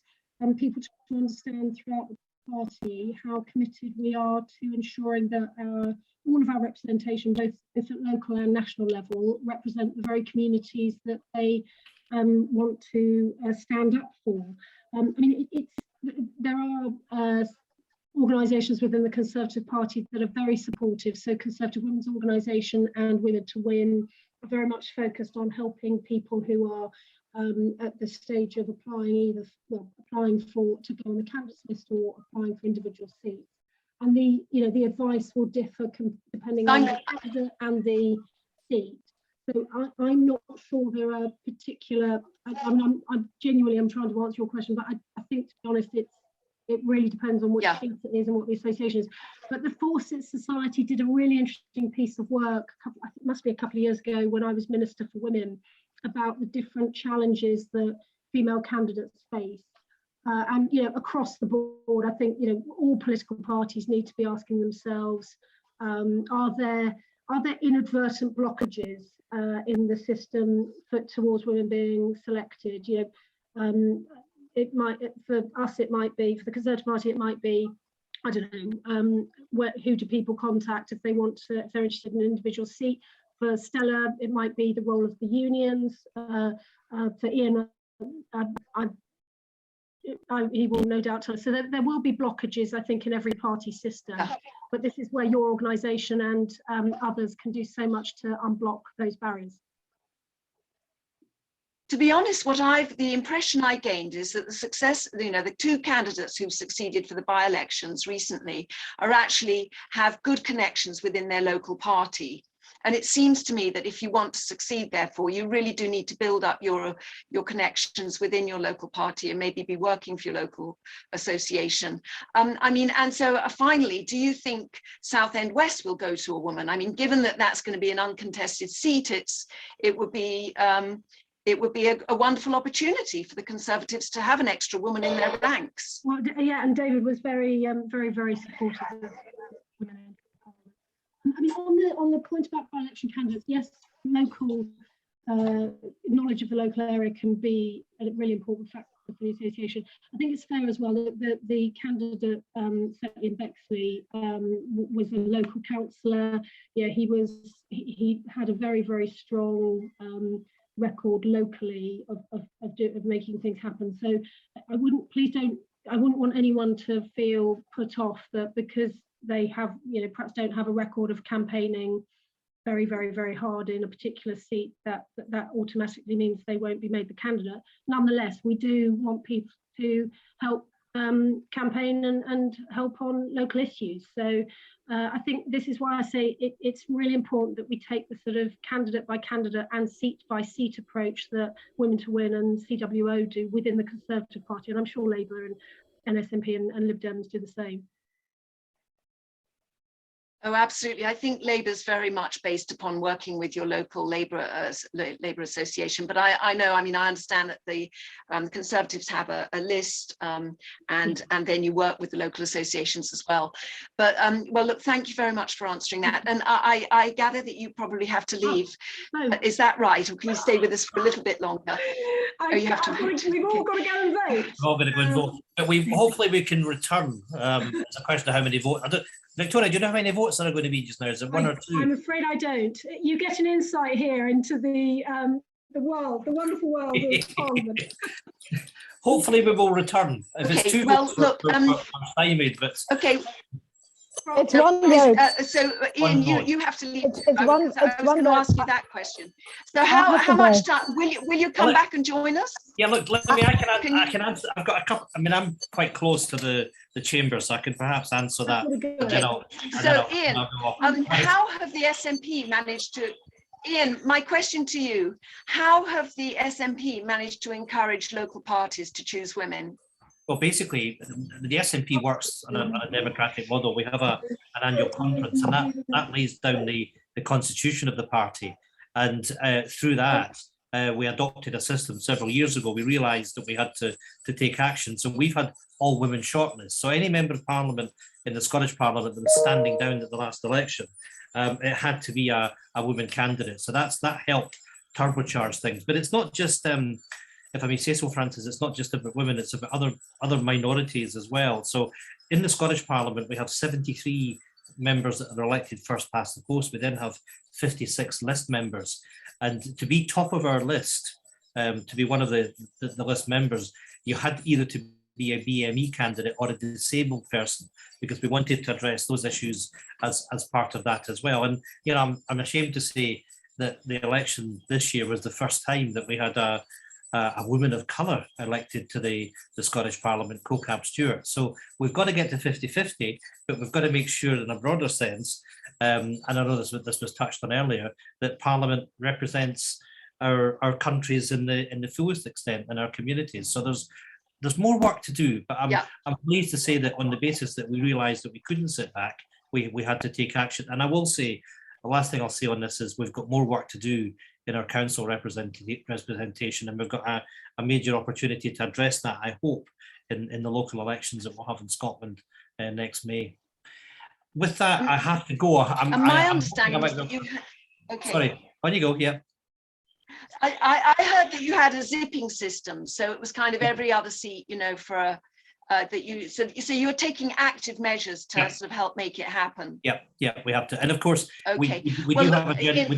people to understand throughout the party how committed we are to ensuring that all of our representation, both at local and national level, represent the very communities that they want to stand up for. I mean, there are organisations within the Conservative Party that are very supportive. So Conservative Women's Organisation and Women to Win are very much focused on helping people who are at the stage of applying to go on the candidates list or applying for individual seats. And the advice will differ depending on the candidate and the seat. So I'm not sure there are particular. I'm genuinely trying to answer your question, but I think, to be honest, it really depends on which seat it is and what the association is. But the Fawcett Society did a really interesting piece of work, it must be a couple of years ago, when I was Minister for Women, about the different challenges that female candidates face. And, you know, across the board, I think, you know, all political parties need to be asking themselves, are there inadvertent blockages in the system towards women being selected? You know, it might, for us, it might be, for the Conservative Party, it might be, I don't know, who do people contact if they're interested in an individual seat. For Stella, it might be the role of the unions. For Ian, he will no doubt tell us. So there will be blockages, I think, in every party system. But this is where your organisation and others can do so much to unblock those barriers. To be honest, the impression I gained is that the success, the two candidates who've succeeded for the by-elections recently are actually have good connections within their local party. And it seems to me that if you want to succeed, therefore, you really do need to build up your connections within your local party and maybe be working for your local association. And so finally, do you think Southend West will go to a woman? I mean, given that that's going to be an uncontested seat, it would be a wonderful opportunity for the Conservatives to have an extra woman in their ranks. Well, yeah, and David was very, very supportive of women. I mean, on the point about by-election candidates, yes, local knowledge of the local area can be a really important factor for the association. I think it's fair as well that the candidate, certainly in Bexley, was a local councillor. Yeah, he had a very, very strong record locally of making things happen. So I wouldn't want anyone to feel put off that because they have, perhaps don't have a record of campaigning very, very, very hard in a particular seat, that automatically means they won't be made the candidate. Nonetheless, we do want people to help campaign and help on local issues. So I think this is why I say it's really important that we take the sort of candidate by candidate and seat by seat approach that Women to Win and CWO do within the Conservative Party, and I'm sure Labour and SNP and Lib Dems do the same. Oh, absolutely. I think Labour's very much based upon working with your local Labour association. But I know, I understand that the Conservatives have a list and then you work with the local associations as well. But well, look, thank you very much for answering that. And I gather that you probably have to leave. Oh, no. Is that right? Or can you stay with us for a little bit longer? You have to vote. We've all got to go and vote. We're all going to go and vote. But hopefully we can return. It's a question of how many votes. Victoria, do you know how many votes there are going to be just now? Is it one or two? I'm afraid I don't. You get an insight here into the world, the wonderful world of Parliament. Hopefully we will return. If it's two votes, look, we're stymied, but okay. It's one vote. So Ian, you have to leave. It's one. I was going to ask you that question. So how much time will you come back and join us? Yeah, look, I can answer. I've got a couple. I'm quite close to the chamber, so I can perhaps answer that. So Ian, how have the SNP managed to? Ian, my question to you: how have the SNP managed to encourage local parties to choose women? Well, basically, the SNP works on a democratic model. We have an annual conference, and that lays down the constitution of the party. And through that, we adopted a system several years ago. We realised that we had to take action. So we've had all women shortlists. So any member of Parliament in the Scottish Parliament that was standing down at the last election, it had to be a woman candidate. So that helped turbocharge things. But it's not just if I may say so, Francis, it's not just about women, it's about other minorities as well. So in the Scottish Parliament, we have 73 members that are elected first past the post. We then have 56 list members. And to be top of our list, to be one of the list members, you had either to be a BME candidate or a disabled person, because we wanted to address those issues as part of that as well. And, I'm ashamed to say that the election this year was the first time that we had a woman of colour elected to the Scottish Parliament, Co-Cab Stewart. So we've got to get to 50-50, but we've got to make sure in a broader sense, and I know this was touched on earlier, that Parliament represents our countries in the fullest extent and our communities. So there's more work to do, but I'm pleased to say that on the basis that we realised that we couldn't sit back, we had to take action. And I will say, the last thing I'll say on this is we've got more work to do in our council representation, and we've got a major opportunity to address that, I hope, in the local elections that we'll have in Scotland next May. With that, I have to go. My understanding is that you... Okay. Sorry, on you go, yeah. I heard that you had a zipping system, so it was kind of every other seat, for that you so you were taking active measures to sort of help make it happen. Yeah, we have to, and of course, okay. we do have a gender.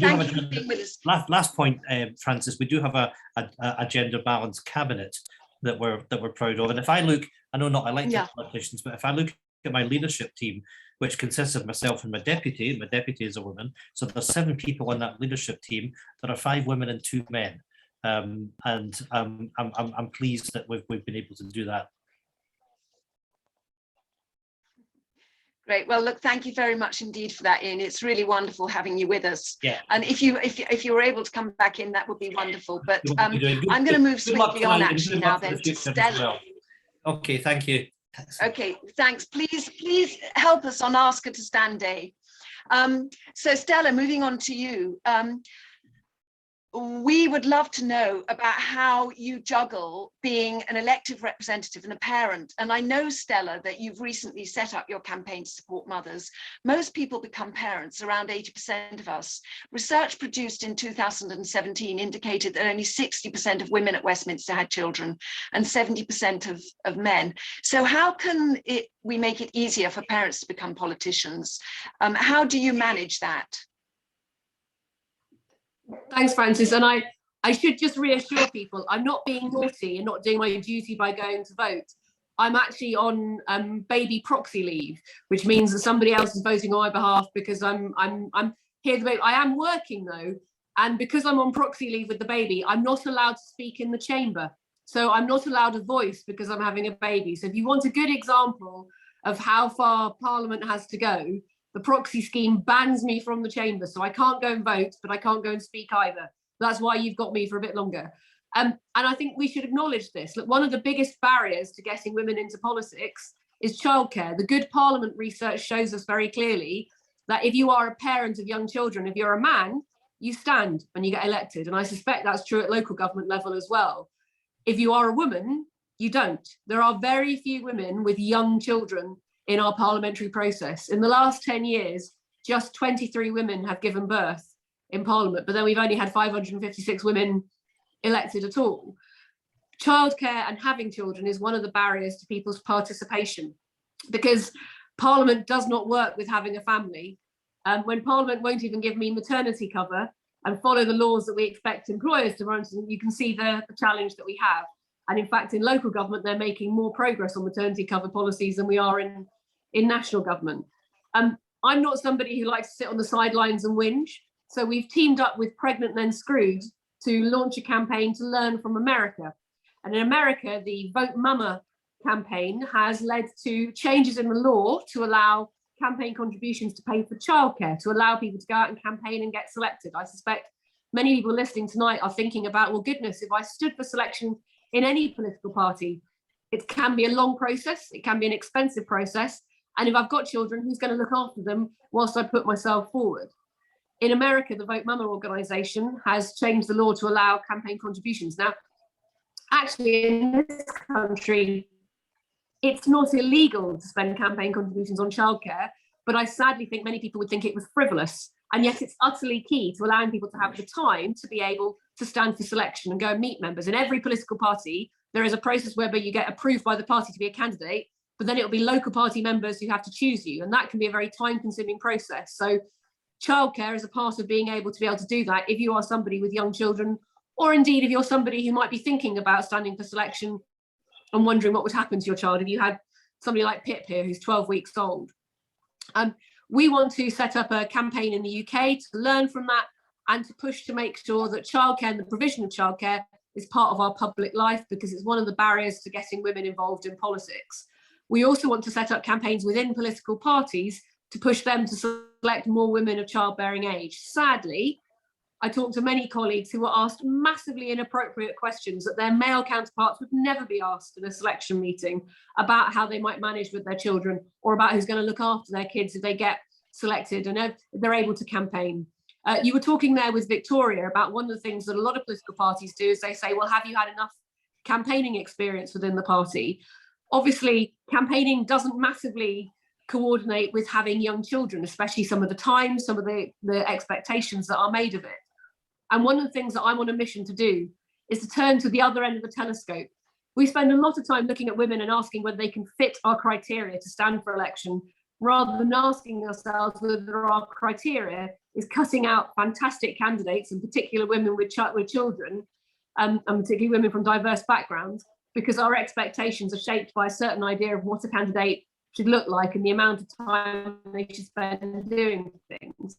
Last point, Francis, we do have a gender balanced cabinet that we're proud of. And if I look, I know not elected politicians, but if I look at my leadership team, which consists of myself and my deputy is a woman. So there's 7 people on that leadership team. There are 5 women and 2 men. I'm pleased that we've been able to do that. Great. Well, look, thank you very much indeed for that, Ian. It's really wonderful having you with us. Yeah. And if you were able to come back in, that would be wonderful. But I'm going to move swiftly on actually now then to Stella. Okay, thank you. Okay, thanks. Please help us on Ask Her to Stand Day. So Stella, moving on to you. We would love to know about how you juggle being an elected representative and a parent. And I know, Stella, that you've recently set up your campaign to support mothers. Most people become parents, around 80% of us. Research produced in 2017 indicated that only 60% of women at Westminster had children and 70% of men. So how can we make it easier for parents to become politicians? How do you manage that? Thanks, Francis. And I should just reassure people, I'm not being naughty and not doing my duty by going to vote. I'm actually on baby proxy leave, which means that somebody else is voting on my behalf because I'm here to vote. I am working though, and because I'm on proxy leave with the baby, I'm not allowed to speak in the chamber. So I'm not allowed a voice because I'm having a baby. So if you want a good example of how far Parliament has to go, the proxy scheme bans me from the chamber, so I can't go and vote, but I can't go and speak either. That's why you've got me for a bit longer. And I think we should acknowledge this. Look, one of the biggest barriers to getting women into politics is childcare. The Good Parliament research shows us very clearly that if you are a parent of young children, if you're a man, you stand when you get elected. And I suspect that's true at local government level as well. If you are a woman, you don't. There are very few women with young children in our parliamentary process. In the last 10 years, just 23 women have given birth in Parliament, but then we've only had 556 women elected at all. Childcare and having children is one of the barriers to people's participation because Parliament does not work with having a family. When Parliament won't even give me maternity cover and follow the laws that we expect employers to run, you can see the challenge that we have. And in fact, in local government, they're making more progress on maternity cover policies than we are in national government. I'm not somebody who likes to sit on the sidelines and whinge. So we've teamed up with Pregnant Then Screwed to launch a campaign to learn from America. And in America, the Vote Mama campaign has led to changes in the law to allow campaign contributions to pay for childcare, to allow people to go out and campaign and get selected. I suspect many people listening tonight are thinking about, well, goodness, if I stood for selection in any political party, it can be a long process, it can be an expensive process, and if I've got children, who's going to look after them whilst I put myself forward? In America, the Vote Mama organisation has changed the law to allow campaign contributions. Now, actually, in this country, it's not illegal to spend campaign contributions on childcare, but I sadly think many people would think it was frivolous. And yet it's utterly key to allowing people to have the time to be able to stand for selection and go and meet members. In every political party, there is a process whereby you get approved by the party to be a candidate, but then it'll be local party members who have to choose you. And that can be a very time-consuming process. So childcare is a part of being able to do that if you are somebody with young children, or indeed if you're somebody who might be thinking about standing for selection and wondering what would happen to your child if you had somebody like Pip here who's 12 weeks old. We want to set up a campaign in the UK to learn from that and to push to make sure that childcare and the provision of childcare is part of our public life, because it's one of the barriers to getting women involved in politics. We also want to set up campaigns within political parties to push them to select more women of childbearing age. Sadly, I talked to many colleagues who were asked massively inappropriate questions that their male counterparts would never be asked in a selection meeting about how they might manage with their children or about who's going to look after their kids if they get selected and if they're able to campaign. You were talking there with Victoria about one of the things that a lot of political parties do is they say, well, have you had enough campaigning experience within the party? Obviously, campaigning doesn't massively coordinate with having young children, especially some of the time, some of the expectations that are made of it. And one of the things that I'm on a mission to do is to turn to the other end of the telescope. We spend a lot of time looking at women and asking whether they can fit our criteria to stand for election, rather than asking ourselves whether our criteria is cutting out fantastic candidates, in particular women with children, and particularly women from diverse backgrounds, because our expectations are shaped by a certain idea of what a candidate should look like and the amount of time they should spend doing things.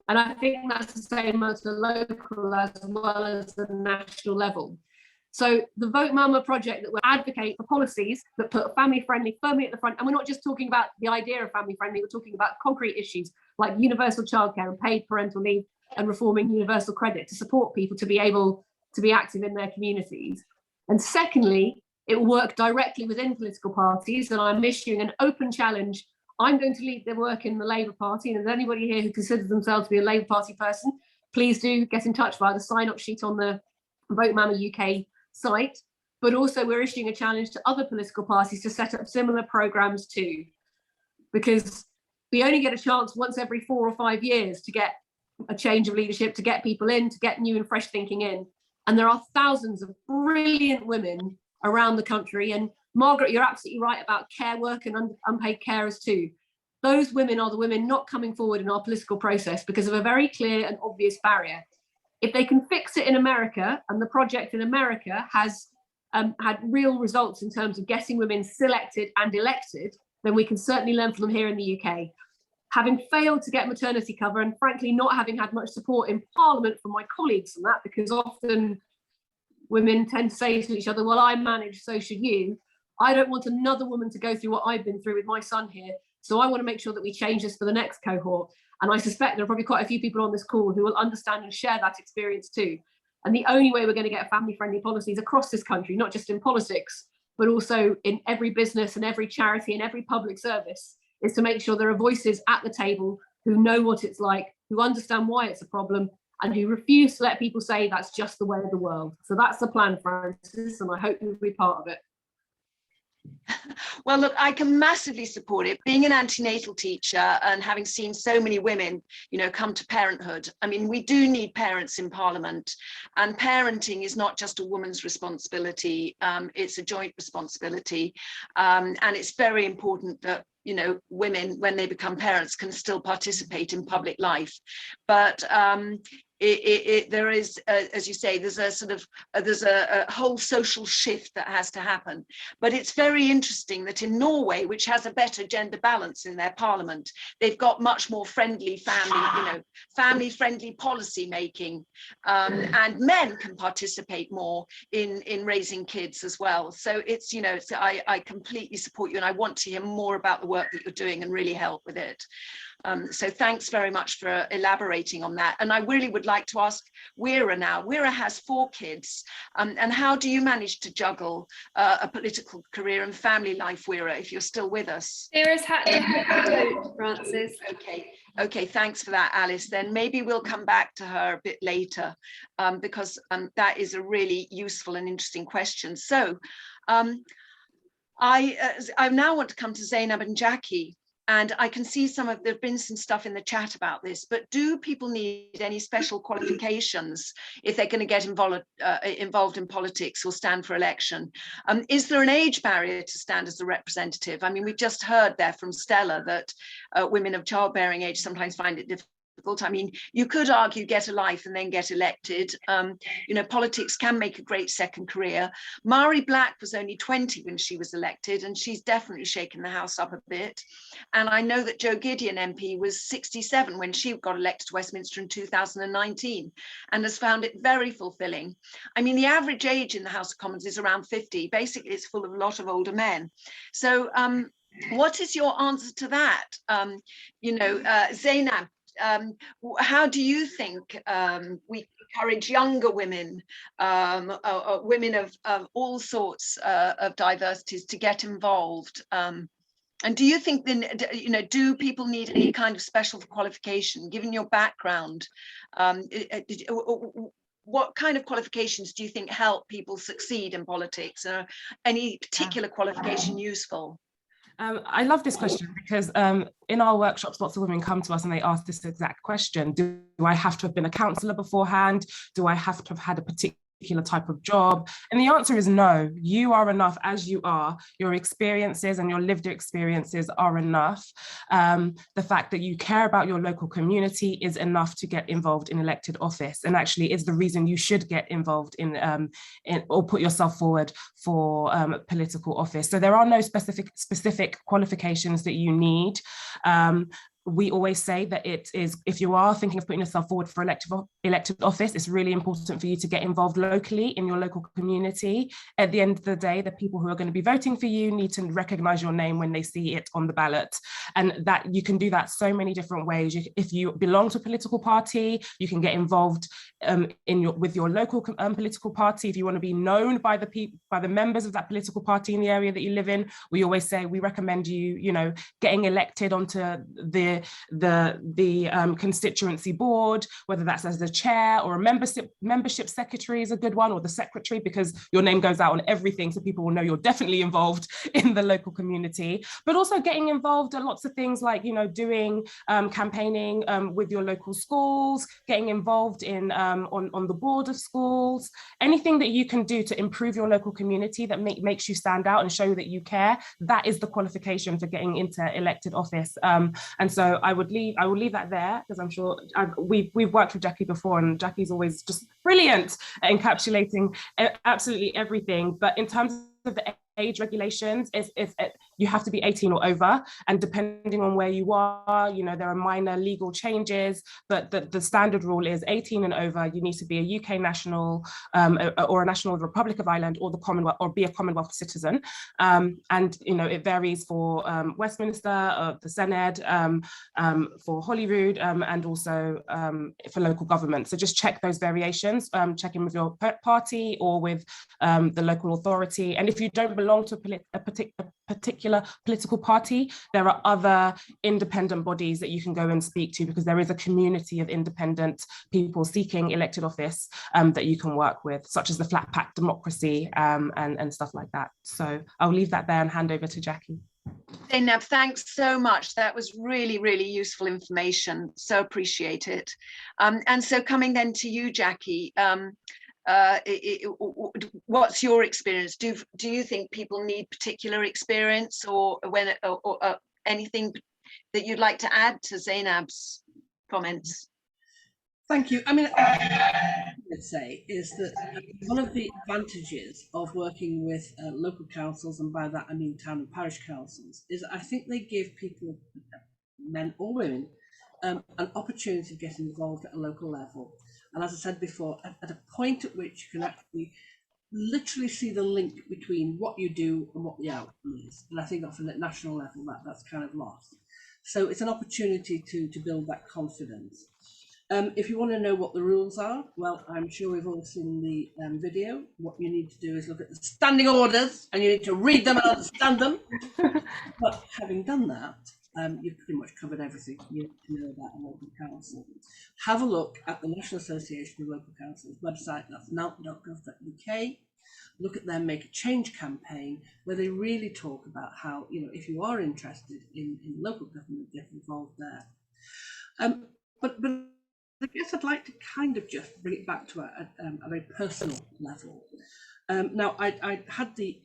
And I think that's the same at the local as well as the national level. So the Vote Mama project that will advocate for policies that put family friendly firmly at the front. And we're not just talking about the idea of family friendly, we're talking about concrete issues like universal childcare and paid parental leave and reforming universal credit to support people to be able to be active in their communities. And secondly, it will work directly within political parties. And I'm issuing an open challenge. I'm going to lead the work in the Labour Party. And if there's anybody here who considers themselves to be a Labour Party person, please do get in touch via the sign-up sheet on the Vote Mama UK site. But also we're issuing a challenge to other political parties to set up similar programmes too. Because we only get a chance once every 4 or 5 years to get a change of leadership, to get people in, to get new and fresh thinking in. And there are thousands of brilliant women around the country. And Margaret, you're absolutely right about care work and unpaid carers too. Those women are the women not coming forward in our political process because of a very clear and obvious barrier. If they can fix it in America, and the project in America has had real results in terms of getting women selected and elected, then we can certainly learn from them here in the UK. Having failed to get maternity cover and frankly not having had much support in Parliament from my colleagues on that, because often women tend to say to each other, well, I manage, so should you. I don't want another woman to go through what I've been through with my son here. So I want to make sure that we change this for the next cohort. And I suspect there are probably quite a few people on this call who will understand and share that experience too. And the only way we're going to get family-friendly policies across this country, not just in politics, but also in every business and every charity and every public service, is to make sure there are voices at the table who know what it's like, who understand why it's a problem, and who refuse to let people say that's just the way of the world. So that's the plan, Frances, and I hope you'll be part of it. Well, look, I can massively support it. Being an antenatal teacher and having seen so many women, come to parenthood. I mean, we do need parents in Parliament, and parenting is not just a woman's responsibility. It's a joint responsibility. And it's very important that, women, when they become parents, can still participate in public life. But there is, as you say, there's a whole social shift that has to happen. But it's very interesting that in Norway, which has a better gender balance in their parliament, they've got much more friendly family-friendly policy making, and men can participate more in raising kids as well. So it's, I completely support you, and I want to hear more about the work that you're doing and really help with it. So thanks very much for elaborating on that. And I really would like to ask Wera now. Wera has 4 kids. And how do you manage to juggle a political career and family life, Wera, if you're still with us? Wera's had to Frances. Okay, thanks for that, Alice. Then maybe we'll come back to her a bit later, because that is a really useful and interesting question. So I now want to come to Zainab and Jackie. And I can see there've been some stuff in the chat about this, but do people need any special qualifications if they're going to get involved in politics or stand for election? Is there an age barrier to stand as a representative? I mean, we just heard there from Stella that women of childbearing age sometimes find it difficult. I mean, you could argue get a life and then get elected. Politics can make a great second career. Mari Black was only 20 when she was elected, and she's definitely shaken the house up a bit. And I know that Jo Gideon MP was 67 when she got elected to Westminster in 2019, and has found it very fulfilling. I mean, the average age in the House of Commons is around 50. Basically, it's full of a lot of older men. So what is your answer to that? Zainab, how do you think we encourage younger women, women of all sorts of diversities, to get involved? And do you think then, do people need any kind of special qualification, given your background? What kind of qualifications do you think help people succeed in politics? Any particular qualification useful? I love this question because in our workshops, lots of women come to us and they ask this exact question. Do I have to have been a counsellor beforehand? Do I have to have had a particular type of job? And the answer is no. You are enough as you are. Your experiences and your lived experiences are enough. The fact that you care about your local community is enough to get involved in elected office, and actually is the reason you should get involved in or put yourself forward for political office. So there are no specific qualifications that you need. we always say that it is, if you are thinking of putting yourself forward for elected office, it's really important for you to get involved locally in your local community. At the end of the day, the people who are going to be voting for you need to recognize your name when they see it on the ballot. And that you can do that so many different ways. If you belong to a political party, you can get involved with your local political party. If you want to be known by the members of that political party in the area that you live in, we always say we recommend you know, getting elected onto the constituency board, whether that's as the chair or a membership secretary is a good one, or the secretary, because your name goes out on everything, so people will know you're definitely involved in the local community. But also getting involved in lots of things like, you know, doing campaigning with your local schools, getting involved in on the board of schools, anything that you can do to improve your local community that makes you stand out and show that you care. That is the qualification for getting into elected office. And so I will leave that there, because I'm sure we've worked with Jackie before, and Jackie's always just brilliant at encapsulating absolutely everything. But in terms of the age regulations, you have to be 18 or over, and depending on where you are, you know, there are minor legal changes, but the standard rule is 18 and over. You need to be a UK national or a national of the Republic of Ireland or the Commonwealth, or be a Commonwealth citizen. And you know, it varies for Westminster, the Senedd, for Holyrood, and also for local government. So just check those variations, check in with your party or with the local authority. And if you don't belong to a particular political party, there are other independent bodies that you can go and speak to, because there is a community of independent people seeking elected office that you can work with, such as the Flat Pack Democracy and stuff like that. So I'll leave that there and hand over to Jackie. Zainab, thanks so much. That was really, really useful information. So appreciate it. And so coming then to you, Jackie, what's your experience? Do you think people need particular experience, or anything that you'd like to add to Zainab's comments? Thank you. I mean, I would say is that one of the advantages of working with local councils, and by that I mean town and parish councils, is I think they give people, men or women, an opportunity to get involved at a local level. And as I said before, at a point at which you can actually literally see the link between what you do and what the outcome is. And I think at the national level, that's kind of lost. So it's an opportunity to build that confidence. If you want to know what the rules are, well, I'm sure we've all seen the video. What you need to do is look at the standing orders, and you need to read them and understand them. But having done that, you've pretty much covered everything you need to know about a local council. Have a look at the National Association of Local Councils website, that's nalt.gov.uk. Look at their Make a Change campaign, where they really talk about how, you know, if you are interested in local government, get involved there. But I guess I'd like to kind of just bring it back to a very personal level. Now, I had the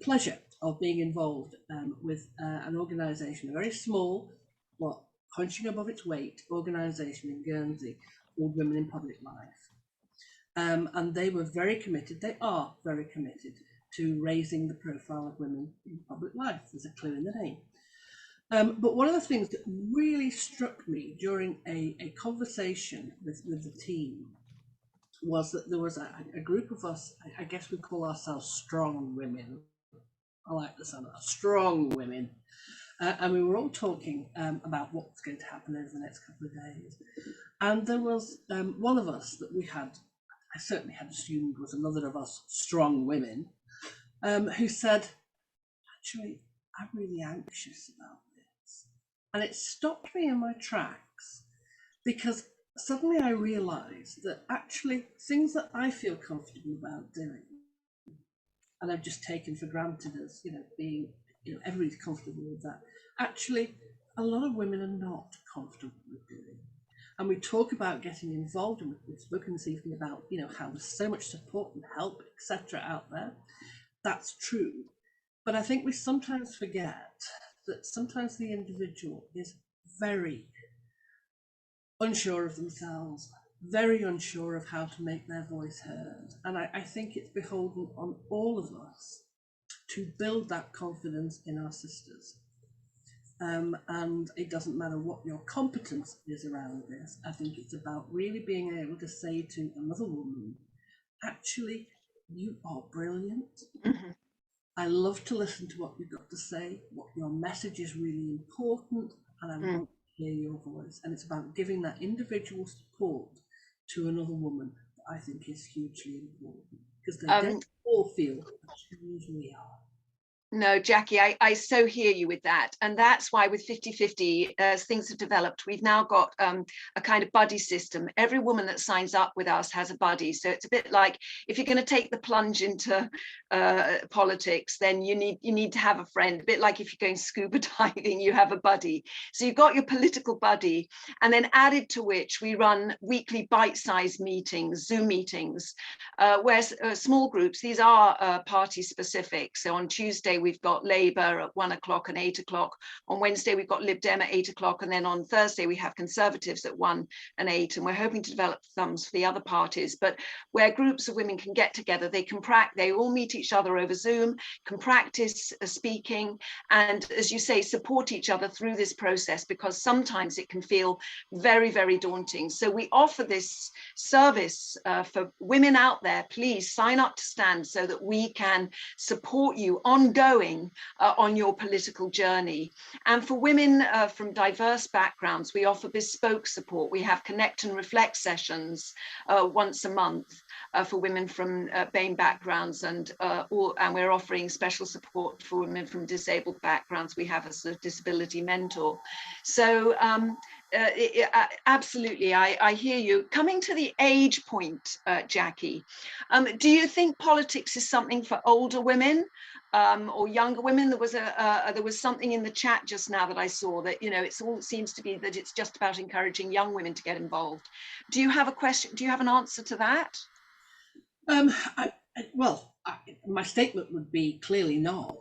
pleasure of being involved with an organisation, a very small, but punching above its weight organisation in Guernsey called Women in Public Life. And they were very committed, they are very committed to raising the profile of women in public life. There's a clue in the name. But one of the things that really struck me during a conversation with the team was that there was a group of us, I guess we call ourselves strong women. I like the sound of strong women. And we were all talking about what's going to happen over the next couple of days. And there was one of us that we had, I certainly had assumed was another of us strong women, who said, actually, I'm really anxious about this. And it stopped me in my tracks, because suddenly I realized that actually things that I feel comfortable about doing, and I've just taken for granted as, you know, being, you know, everybody's comfortable with that, actually a lot of women are not comfortable with doing. And we talk about getting involved, and we've spoken this evening about, you know, how there's so much support and help, etc. out there. That's true. But I think we sometimes forget that sometimes the individual is very unsure of themselves, very unsure of how to make their voice heard. And I think it's beholden on all of us to build that confidence in our sisters. And it doesn't matter what your competence is around this. I think it's about really being able to say to another woman, actually, you are brilliant. Mhm. I love to listen to what you've got to say, what your message is really important, and I want to hear your voice. And it's about giving that individual support to another woman that I think is hugely important, because they don't all feel as strong as we are. No, Jackie, I so hear you with that. And that's why with 50/50, as things have developed, we've now got a kind of buddy system. Every woman that signs up with us has a buddy. So it's a bit like, if you're going to take the plunge into politics, then you need to have a friend. A bit like if you're going scuba diving, you have a buddy. So you've got your political buddy, and then added to which we run weekly bite-sized meetings, Zoom meetings, where small groups, these are party specific. So on Tuesday, we've got Labour at 1 o'clock and 8 o'clock. On Wednesday, we've got Lib Dem at 8 o'clock. And then on Thursday, we have Conservatives at 1 and 8. And we're hoping to develop thumbs for the other parties, but where groups of women can get together, they all meet each other over Zoom, can practice speaking, and as you say, support each other through this process, because sometimes it can feel very, very daunting. So we offer this service for women out there. Please sign up to Stand so that we can support you ongoing on your political journey. And for women from diverse backgrounds, we offer bespoke support. We have connect and reflect sessions once a month for women from BAME backgrounds, and we're offering special support for women from disabled backgrounds. We have a sort of disability mentor. So absolutely, I hear you. Coming to the age point, Jackie, do you think politics is something for older women or younger women? There was something in the chat just now that I saw that, it seems to be that it's just about encouraging young women to get involved. Do you have a question? Do you have an answer to that? My statement would be clearly not.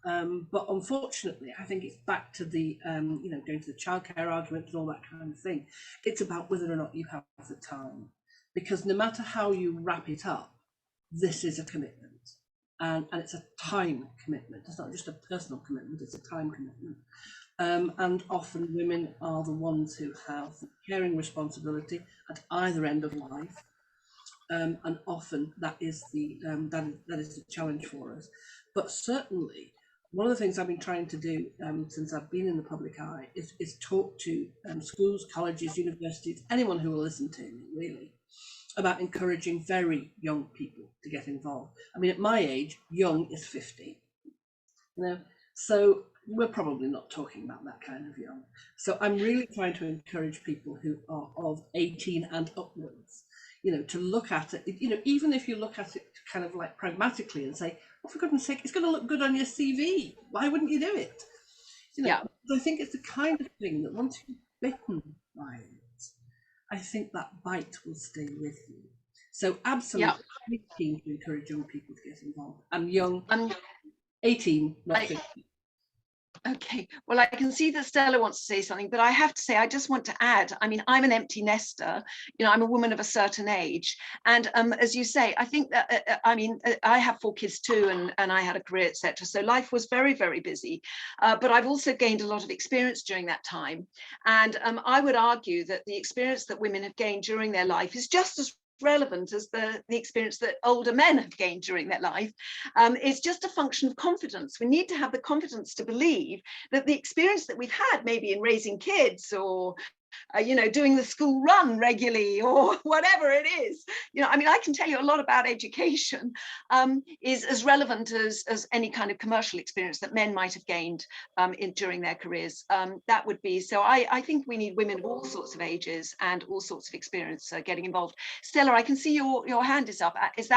But unfortunately, I think it's back to the, going to the childcare argument and all that kind of thing. It's about whether or not you have the time, because no matter how you wrap it up, this is a commitment, and it's a time commitment. It's not just a personal commitment, it's a time commitment. And often women are the ones who have caring responsibility at either end of life. And often that is the challenge for us. But certainly, one of the things I've been trying to do since I've been in the public eye is talk to schools, colleges, universities, anyone who will listen to me, really, about encouraging very young people to get involved. I mean, at my age, young is 50. So we're probably not talking about that kind of young. So I'm really trying to encourage people who are of 18 and upwards, to look at it, even if you look at it kind of like pragmatically and say, oh, for goodness sake, it's going to look good on your CV. Why wouldn't you do it? Yeah. I think it's the kind of thing that once you're bitten by it, I think that bite will stay with you. So absolutely, I'm keen to encourage young people to get involved. I'm young, 18, not 50. Okay, well, I can see that Stella wants to say something, but I have to say, I just want to add, I mean, I'm an empty nester, I'm a woman of a certain age. And as you say, I think that, I have 4 kids too, and I had a career, etc. So life was very, very busy, but I've also gained a lot of experience during that time. And I would argue that the experience that women have gained during their life is just as relevant as the experience that older men have gained during their life. It's just a function of confidence. We need to have the confidence to believe that the experience that we've had, maybe in raising kids or doing the school run regularly or whatever it is, I can tell you a lot about education, is as relevant as any kind of commercial experience that men might have gained during their careers. That would be, so I think we need women of all sorts of ages and all sorts of experience getting involved. Stella, I can see your hand is up. Was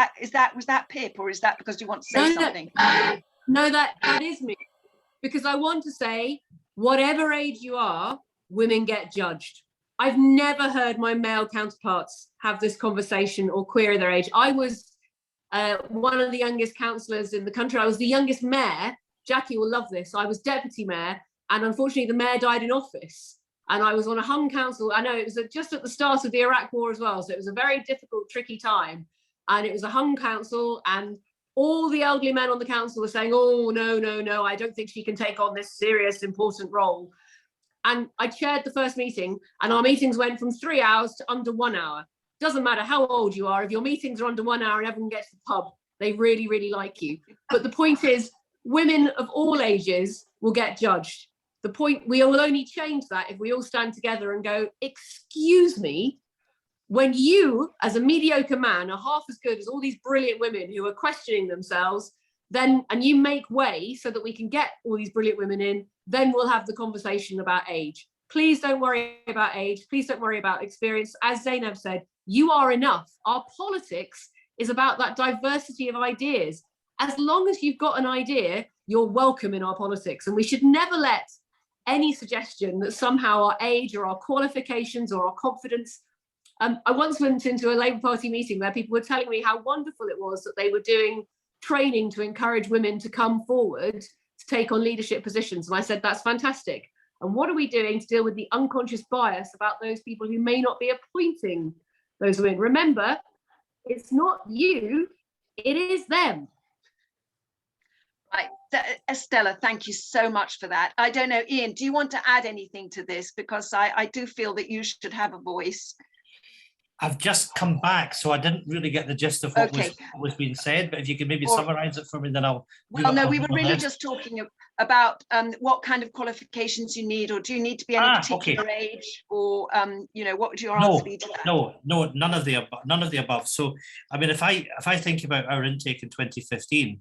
that Pip, or is that because you want to say something? No, that is me, because I want to say, whatever age you are, women get judged. I've never heard my male counterparts have this conversation or query their age. I was one of the youngest councillors in the country. I was the youngest mayor. Jackie will love this. I was deputy mayor, and unfortunately the mayor died in office. And I was on a hung council. I know it was just at the start of the Iraq war as well. So it was a very difficult, tricky time. And it was a hung council, and all the elderly men on the council were saying, oh, no, I don't think she can take on this serious, important role. And I chaired the first meeting, and our meetings went from 3 hours to under 1 hour. Doesn't matter how old you are, if your meetings are under 1 hour and everyone gets to the pub, they really, really like you. But the point is, women of all ages will get judged. The point, we will only change that if we all stand together and go, excuse me, when you, as a mediocre man, are half as good as all these brilliant women who are questioning themselves, then, and you make way so that we can get all these brilliant women in, then we'll have the conversation about age. Please don't worry about age. Please don't worry about experience. As Zainab said, you are enough. Our politics is about that diversity of ideas. As long as you've got an idea, you're welcome in our politics. And we should never let any suggestion that somehow our age or our qualifications or our confidence. I once went into a Labour Party meeting where people were telling me how wonderful it was that they were doing training to encourage women to come forward to take on leadership positions. And I said, that's fantastic. And what are we doing to deal with the unconscious bias about those people who may not be appointing those women? Remember, it's not you, it is them. Right. Stella, thank you so much for that. I don't know, Ian, do you want to add anything to this? Because I do feel that you should have a voice. I've just come back, so I didn't really get the gist of what was being said, but if you could maybe summarise it for me, then I'll... Well, no, we were really just talking about what kind of qualifications you need, or do you need to be any particular age, or, you know, what would your answer be to that? No, none of the above. So, I mean, if I think about our intake in 2015,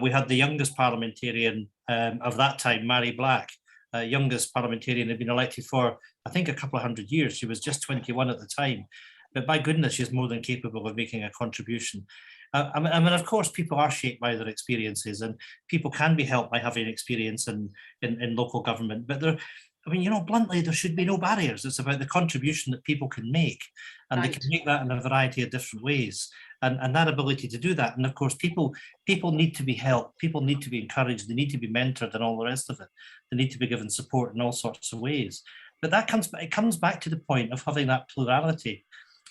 we had the youngest parliamentarian of that time, Mary Black, youngest parliamentarian, had been elected for, I think, a couple of 100 years. She was just 21 at the time. But by goodness, she's more than capable of making a contribution. I mean, of course, people are shaped by their experiences, and people can be helped by having experience in local government. But there, I mean, you know, bluntly, there should be no barriers. It's about the contribution that people can make, and they can make that in a variety of different ways. And that ability to do that. And of course, people need to be helped. People need to be encouraged. They need to be mentored, and all the rest of it. They need to be given support in all sorts of ways. But it comes back to the point of having that plurality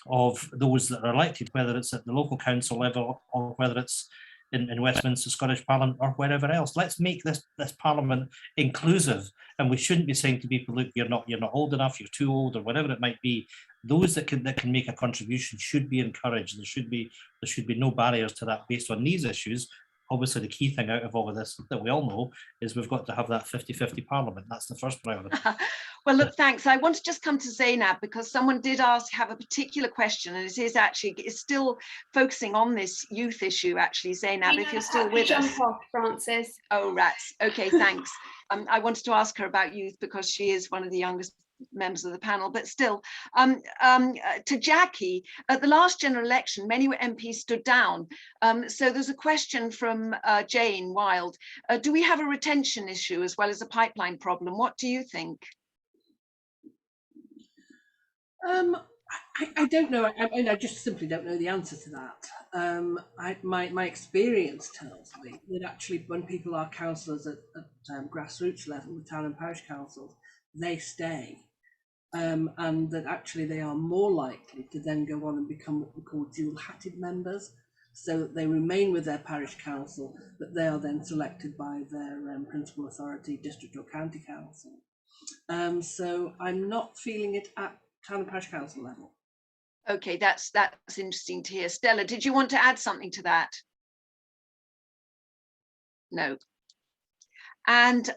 of those that are elected, whether it's at the local council level or whether it's in Westminster, Scottish Parliament, or wherever else. Let's make this Parliament inclusive, and we shouldn't be saying to people, look, you're not old enough, you're too old, or whatever it might be. Those that can make a contribution should be encouraged. There should be no barriers to that based on these issues. Obviously, the key thing out of all of this that we all know is we've got to have that 50-50 Parliament. That's the first priority. Well, look, thanks. I want to just come to Zainab, because someone did have a particular question, and it's still focusing on this youth issue, actually. Zainab, if you're still with us. Jump off, Frances. Oh, rats. Okay, thanks. I wanted to ask her about youth because she is one of the youngest members of the panel, but still, to Jackie, at the last general election, many MPs stood down. So there's a question from Jane Wild. Do we have a retention issue as well as a pipeline problem? What do you think? I don't know. I just simply don't know the answer to that. My experience tells me that actually when people are councillors at grassroots level, with town and parish councils, they stay. And that actually they are more likely to then go on and become what we call dual-hatted members, so that they remain with their parish council, but they are then selected by their principal authority, district or county council. So I'm not feeling it at town and parish council level. Okay, that's interesting to hear. Stella, did you want to add something to that? No. And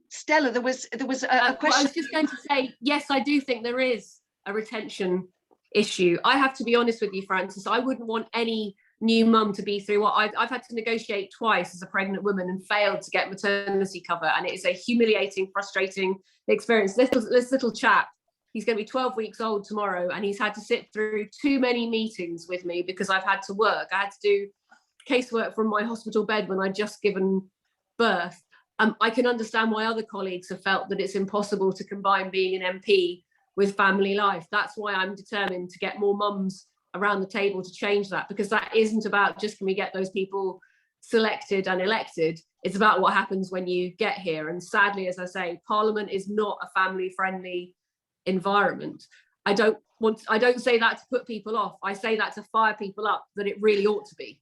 Stella, there was a question. Well, I was just going to say, yes, I do think there is a retention issue. I have to be honest with you, Frances, I wouldn't want any new mum to be through what I've had to negotiate twice as a pregnant woman and failed to get maternity cover, and it is a humiliating, frustrating experience. This little chap, he's going to be 12 weeks old tomorrow, and he's had to sit through too many meetings with me because I've had to work. I had to do casework from my hospital bed when I'd just given birth. I can understand why other colleagues have felt that it's impossible to combine being an MP with family life. That's why I'm determined to get more mums around the table to change that, because that isn't about just can we get those people selected and elected. It's about what happens when you get here. And sadly, as I say, Parliament is not a family-friendly environment. I don't say that to put people off. I say that to fire people up, that it really ought to be.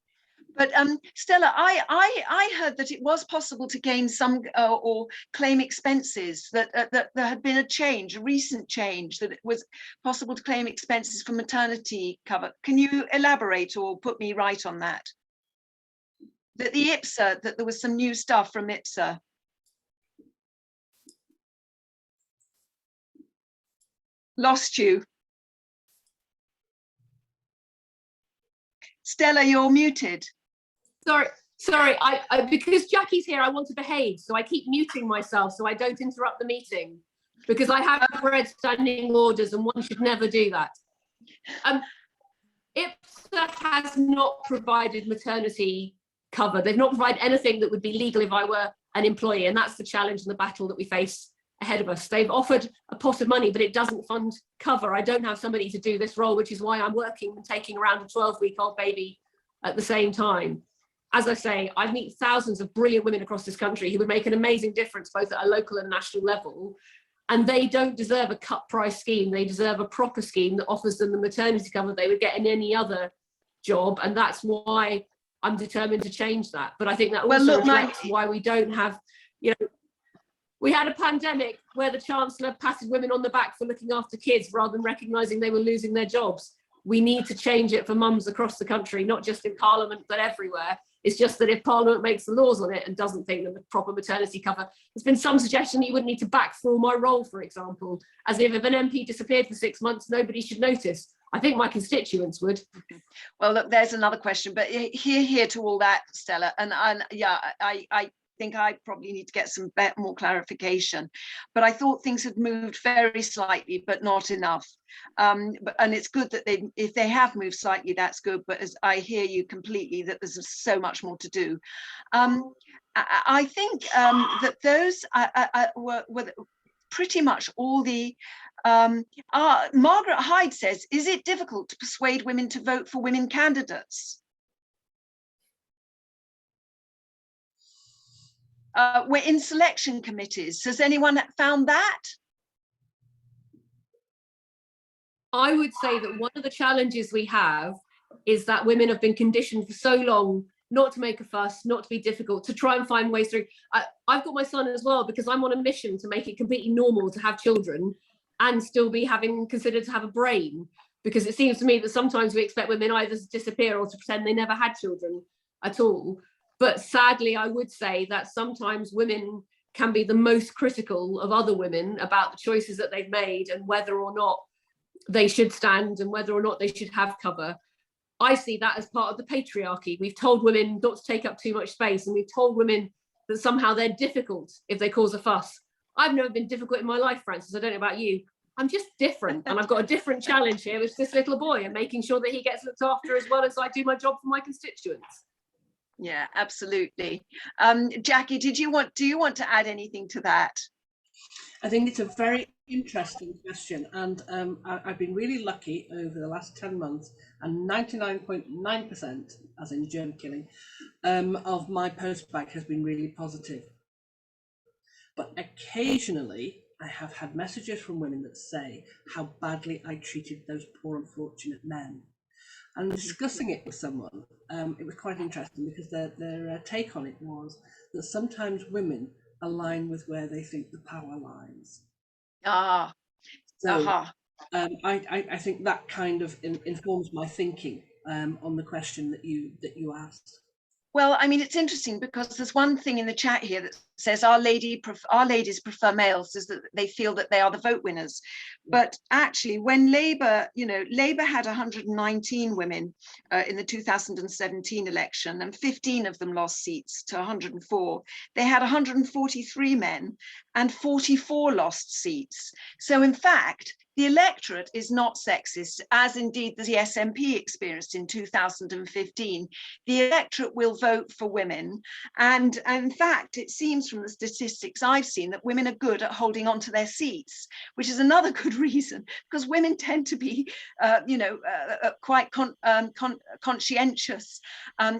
But Stella, I heard that it was possible to gain some or claim expenses, that there had been a recent change, that it was possible to claim expenses for maternity cover. Can you elaborate or put me right on that? That the IPSA, that there was some new stuff from IPSA. Lost you. Stella, you're muted. Sorry, I because Jackie's here, I want to behave, so I keep muting myself so I don't interrupt the meeting, because I have read standing orders and one should never do that. IPSA has not provided maternity cover. They've not provided anything that would be legal if I were an employee, and that's the challenge and the battle that we face ahead of us. They've offered a pot of money, but it doesn't fund cover. I don't have somebody to do this role, which is why I'm working and taking around a 12-week-old baby at the same time. As I say, I meet thousands of brilliant women across this country who would make an amazing difference both at a local and national level, and they don't deserve a cut price scheme. They deserve a proper scheme that offers them the maternity cover they would get in any other job, and that's why I'm determined to change that. But I think that also reflects why we don't have, we had a pandemic where the Chancellor patted women on the back for looking after kids rather than recognising they were losing their jobs. We need to change it for mums across the country, not just in Parliament, but everywhere. It's just that if Parliament makes the laws on it and doesn't think that the proper maternity cover, there's been some suggestion that you wouldn't need to backfill my role, for example, as if an MP disappeared for 6 months, nobody should notice. I think my constituents would. Well, look, there's another question, but here to all that, Stella, and yeah, I think I probably need to get some more clarification, but I thought things had moved very slightly, but not enough. And it's good that if they have moved slightly, that's good. But as I hear you completely, that there's so much more to do. I think that those were pretty much all the. Margaret Hyde says, "Is it difficult to persuade women to vote for women candidates?" We're in selection committees. Has anyone found that? I would say that one of the challenges we have is that women have been conditioned for so long not to make a fuss, not to be difficult, to try and find ways through. I've got my son as well, because I'm on a mission to make it completely normal to have children and still be considered to have a brain, because it seems to me that sometimes we expect women either to disappear or to pretend they never had children at all. But sadly, I would say that sometimes women can be the most critical of other women about the choices that they've made and whether or not they should stand and whether or not they should have cover. I see that as part of the patriarchy. We've told women not to take up too much space, and we've told women that somehow they're difficult if they cause a fuss. I've never been difficult in my life, Frances. I don't know about you. I'm just different, and I've got a different challenge here with this little boy and making sure that he gets looked after as well as I do my job for my constituents. Yeah, absolutely. Jackie, do you want to add anything to that? I think it's a very interesting question, and I've been really lucky over the last 10 months, and 99.9%, as in germ killing, of my postback has been really positive. But occasionally I have had messages from women that say how badly I treated those poor unfortunate men. And discussing it with someone, it was quite interesting, because their take on it was that sometimes women align with where they think the power lies. So I think that kind of informs my thinking on the question that you asked. Well, I mean, it's interesting because there's one thing in the chat here that says our ladies prefer males, is that they feel that they are the vote winners. But actually, when Labour had 119 women in the 2017 election, and 15 of them lost seats to 104. They had 143 men and 44 lost seats. So in fact, the electorate is not sexist, as indeed the SNP experienced in 2015. The electorate will vote for women. And in fact, it seems from the statistics I've seen that women are good at holding on to their seats, which is another good reason, because women tend to be, quite conscientious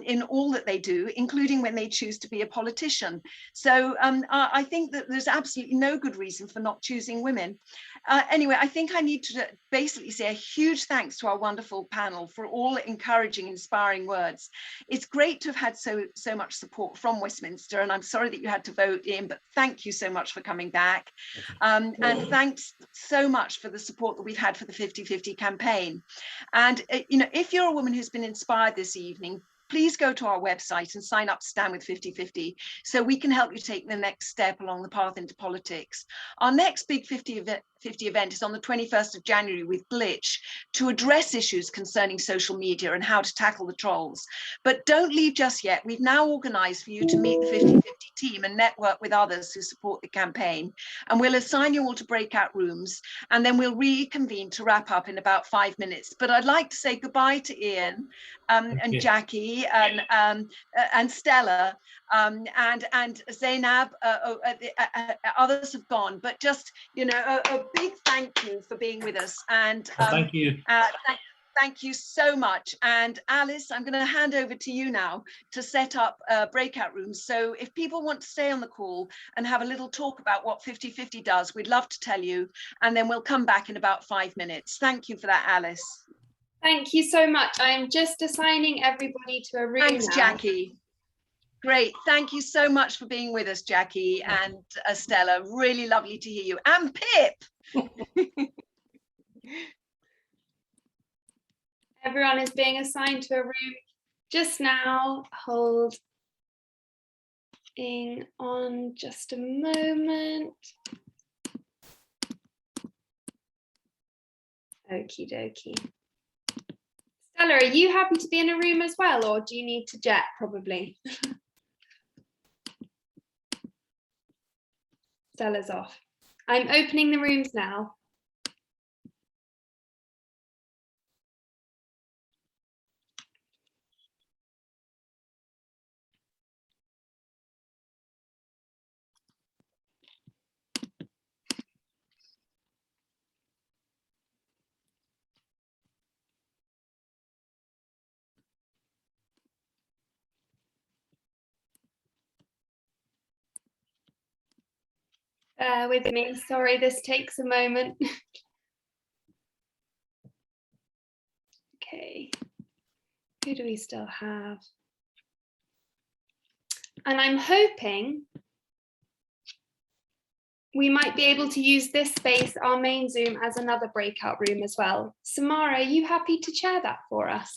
in all that they do, including when they choose to be a politician. So I think that there's absolutely absolutely no good reason for not choosing women. Anyway, I think I need to basically say a huge thanks to our wonderful panel for all encouraging, inspiring words. It's great to have had so much support from Westminster, and I'm sorry that you had to vote in, but thank you so much for coming back. And thanks so much for the support that we've had for the 50-50 campaign. And you know, if you're a woman who's been inspired this evening, please go to our website and sign up to Stand with 50-50 so we can help you take the next step along the path into politics. Our next big 50 event is on the 21st of January with Glitch to address issues concerning social media and how to tackle the trolls. But don't leave just yet. We've now organised for you to meet the 50-50 team and network with others who support the campaign. And we'll assign you all to breakout rooms, and then we'll reconvene to wrap up in about 5 minutes. But I'd like to say goodbye to Ian and Jackie and Stella and Zainab. Others have gone, but just, you know, a big thank you for being with us. And thank you. Thank you so much. And Alice, I'm going to hand over to you now to set up breakout rooms. So if people want to stay on the call and have a little talk about what 50-50 does, we'd love to tell you, and then we'll come back in about 5 minutes. Thank you for that, Alice. Thank you so much. I'm just assigning everybody to a room. Thanks, now. Jackie. Great. Thank you so much for being with us, Jackie and Stella. Really lovely to hear you. And Pip. Everyone is being assigned to a room just now. Holding on just a moment. Okie dokie. Stella, are you happy to be in a room as well, or do you need to jet probably? Stella's off. I'm opening the rooms now. Bear with me, sorry, this takes a moment. Okay, who do we still have? And I'm hoping we might be able to use this space, our main Zoom, as another breakout room as well. Samara, are you happy to chair that for us?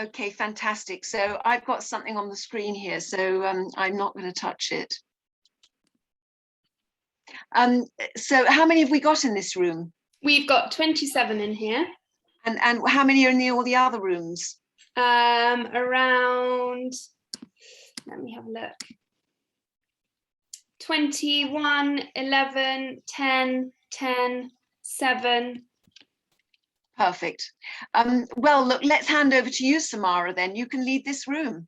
Okay, fantastic. So I've got something on the screen here, so I'm not going to touch it. So how many have we got in this room? We've got 27 in here. And how many are in all the other rooms? Around, let me have a look. 21, 11, 10, 10, 7. Perfect. Well, look, let's hand over to you, Samara, then. You can lead this room.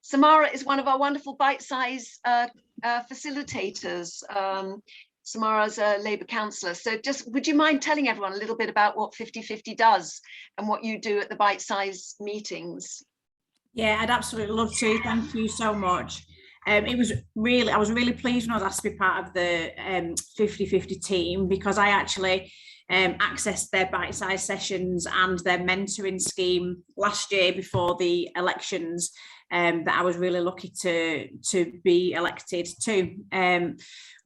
Samara is one of our wonderful bite-size facilitators. Samara's a Labour councillor. So just, would you mind telling everyone a little bit about what 50-50 does and what you do at the bite-size meetings? Yeah, I'd absolutely love to. Thank you so much. I was really pleased when I was asked to be part of the 50-50 team, because I actually accessed their bite-sized sessions and their mentoring scheme last year before the elections, that I was really lucky to be elected to.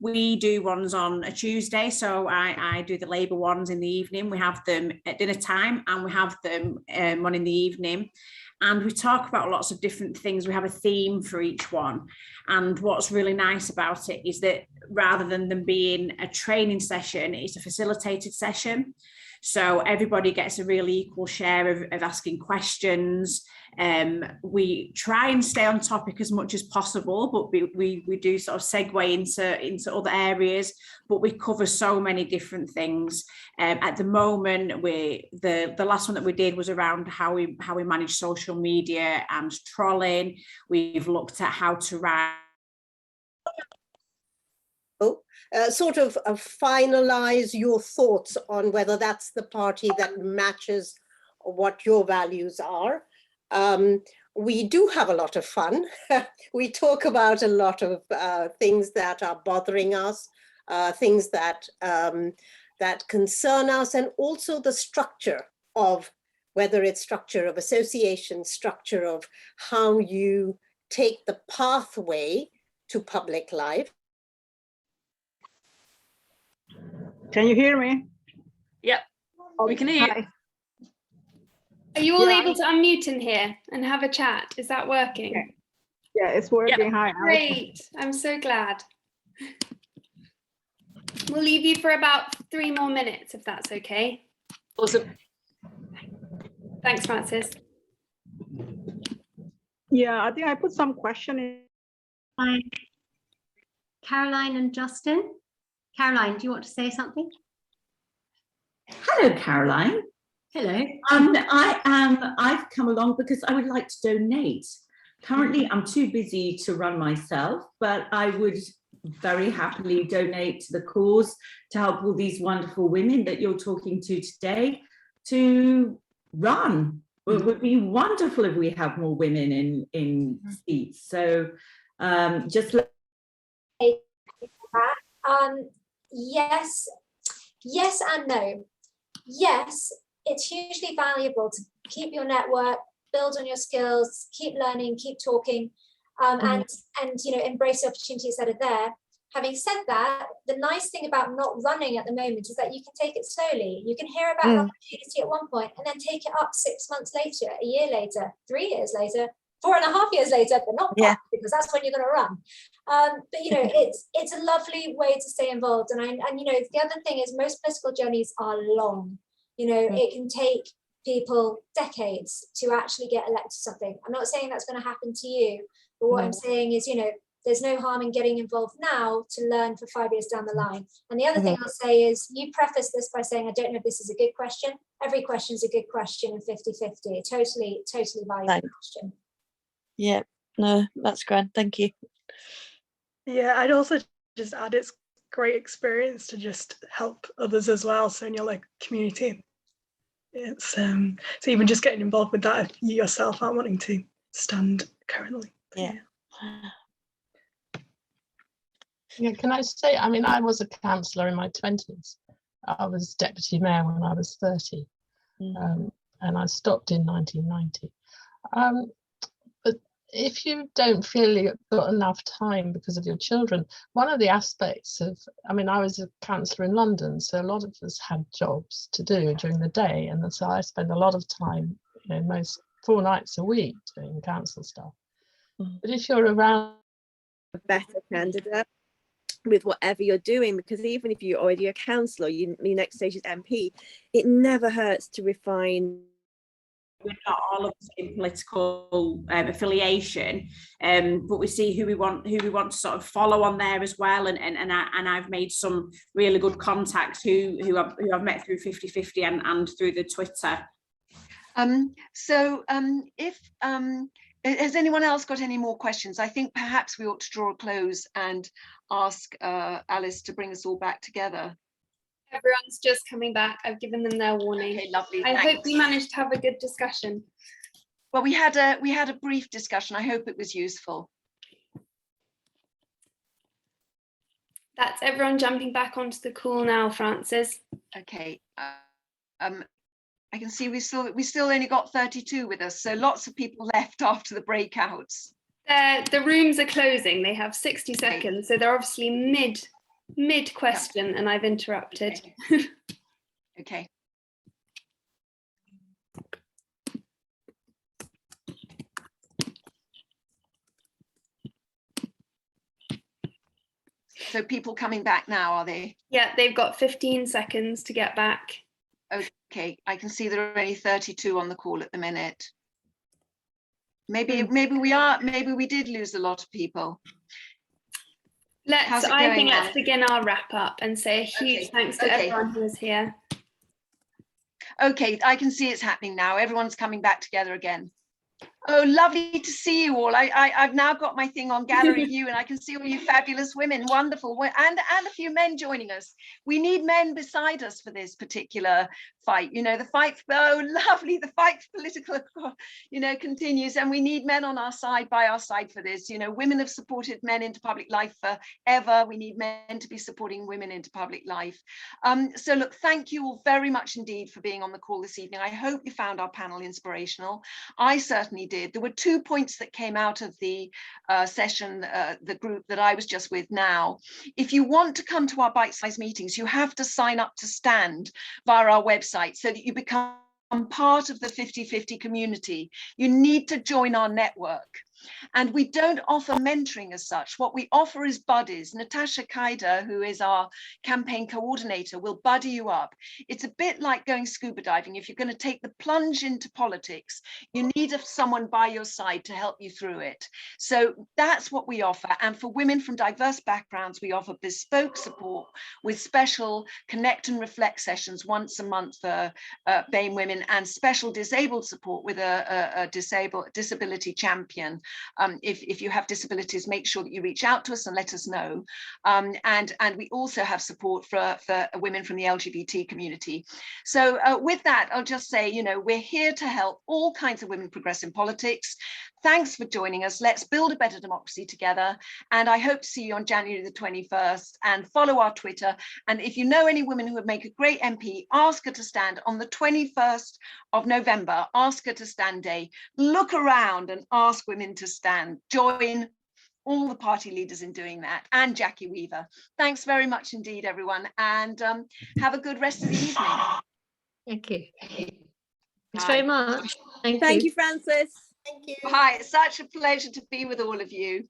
We do ones on a Tuesday, so I do the Labour ones in the evening. We have them at dinner time and we have them one in the evening. And we talk about lots of different things. We have a theme for each one. And what's really nice about it is that rather than them being a training session, it's a facilitated session. So everybody gets a really equal share of asking questions. We try and stay on topic as much as possible, but we do sort of segue into other areas, but we cover so many different things. At the moment, the last one that we did was around how we manage social media and trolling. We've looked at how to write. Sort of finalize your thoughts on whether that's the party that matches what your values are. we do have a lot of fun. We talk about a lot of things that are bothering us, things that that concern us, and also the structure of, whether it's structure of association, structure of how you take the pathway to public life. Can you hear me? Yep, we can hear you. Are you all able to unmute in here and have a chat? Is that working? Okay. Yeah, it's working. Yep. Hi. Great. I'm so glad. We'll leave you for about 3 more minutes, if that's okay. Awesome. Thanks, Francis. Yeah, I think I put some question in. Hi. Caroline and Justin. Caroline, do you want to say something? Hello, Caroline. Hello. I've come along because I would like to donate. Currently, I'm too busy to run myself, but I would very happily donate to the cause to help all these wonderful women that you're talking to today to run. It would be wonderful if we have more women in seats. So just yes and no. Yes, it's hugely valuable to keep your network, build on your skills, keep learning, keep talking, and you know, embrace the opportunities that are there. Having said that, the nice thing about not running at the moment is that you can take it slowly. You can hear about an opportunity at one point and then take it up 6 months later, a year later, 3 years later, 4.5 years later, but not quite, because that's when you're going to run. But you know, it's a lovely way to stay involved. And you know, the other thing is most political journeys are long. You know, it can take people decades to actually get elected to something. I'm not saying that's going to happen to you, but what I'm saying is, you know, there's no harm in getting involved now to learn for 5 years down the line. And the other thing I'll say is, you preface this by saying, I don't know if this is a good question. Every question is a good question and 50-50. Totally valuable question. Yeah, no, that's grand. Thank you. Yeah, I'd also just add it's great experience to just help others as well. So in your like community, it's so even just getting involved with that if you yourself aren't wanting to stand currently. Yeah. Yeah, can I say, I mean, I was a councillor in my 20s. I was deputy mayor when I was 30, and I stopped in 1990. But if you don't feel you've got enough time because of your children, one of the aspects of, I mean, I was a councillor in London, so a lot of us had jobs to do during the day, and so I spent a lot of time, you know, most 4 nights a week doing council stuff. But if you're around a better candidate with whatever you're doing, because even if you're already a councillor, your next stage is MP, it never hurts to refine. We're not all of the same political affiliation, but we see who we want to sort of follow on there as well. And I've made some really good contacts who I've met through 50/50 and through the Twitter. Has anyone else got any more questions? I think perhaps we ought to draw a close and ask Alice to bring us all back together. Everyone's just coming back. I've given them their warning. Okay, lovely. I hope we managed to have a good discussion. Well, we had a brief discussion. I hope it was useful. That's everyone jumping back onto the call now, Francis. Okay. I can see we still only got 32 with us, so lots of people left after the breakouts. The rooms are closing. They have 60 seconds, so they're obviously mid question, and I've interrupted. Okay. So people coming back now, are they? Yeah, they've got 15 seconds to get back. Okay, I can see there are only 32 on the call at the minute. Maybe we did lose a lot of people. Let's begin our wrap up and say a huge thanks to everyone who was here. Okay, I can see it's happening now. Everyone's coming back together again. Oh, lovely to see you all. I've now got my thing on gallery view and I can see all you fabulous women, wonderful, and a few men joining us. We need men beside us for this particular fight. You know, the fight, oh, lovely, the fight for political, you know, continues, and we need men on our side, by our side for this. You know, women have supported men into public life forever. We need men to be supporting women into public life. So look, thank you all very much indeed for being on the call this evening. I hope you found our panel inspirational. I certainly did. There were 2 points that came out of the session, the group that I was just with now. If you want to come to our bite-sized meetings, you have to sign up to Stand via our website so that you become part of the 50/50 community. You need to join our network. And we don't offer mentoring as such. What we offer is buddies. Natasha Kaider, who is our campaign coordinator, will buddy you up. It's a bit like going scuba diving. If you're going to take the plunge into politics, you need someone by your side to help you through it. So that's what we offer. And for women from diverse backgrounds, we offer bespoke support with special connect and reflect sessions once a month for BAME women, and special disabled support with a disability champion. If you have disabilities, make sure that you reach out to us and let us know. And we also have support for women from the LGBT community. So with that, I'll just say, you know, we're here to help all kinds of women progress in politics. Thanks for joining us. Let's build a better democracy together. And I hope to see you on January the 21st, and follow our Twitter. And if you know any women who would make a great MP, ask her to stand on the 21st of November, ask her to stand day. Look around and ask women to stand. Join all the party leaders in doing that, and Jackie Weaver. Thanks very much indeed, everyone. And have a good rest of the evening. Thank you. Thanks very much. Thank you, Frances. Thank you. Hi, it's such a pleasure to be with all of you.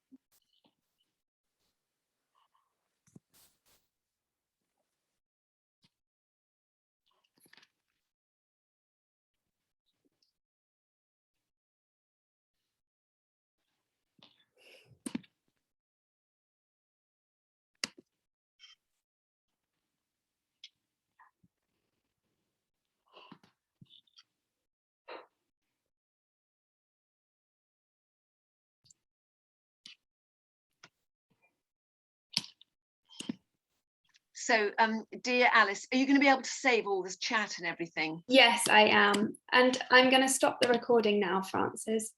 So, dear Alice, are you going to be able to save all this chat and everything? Yes, I am. And I'm going to stop the recording now, Frances.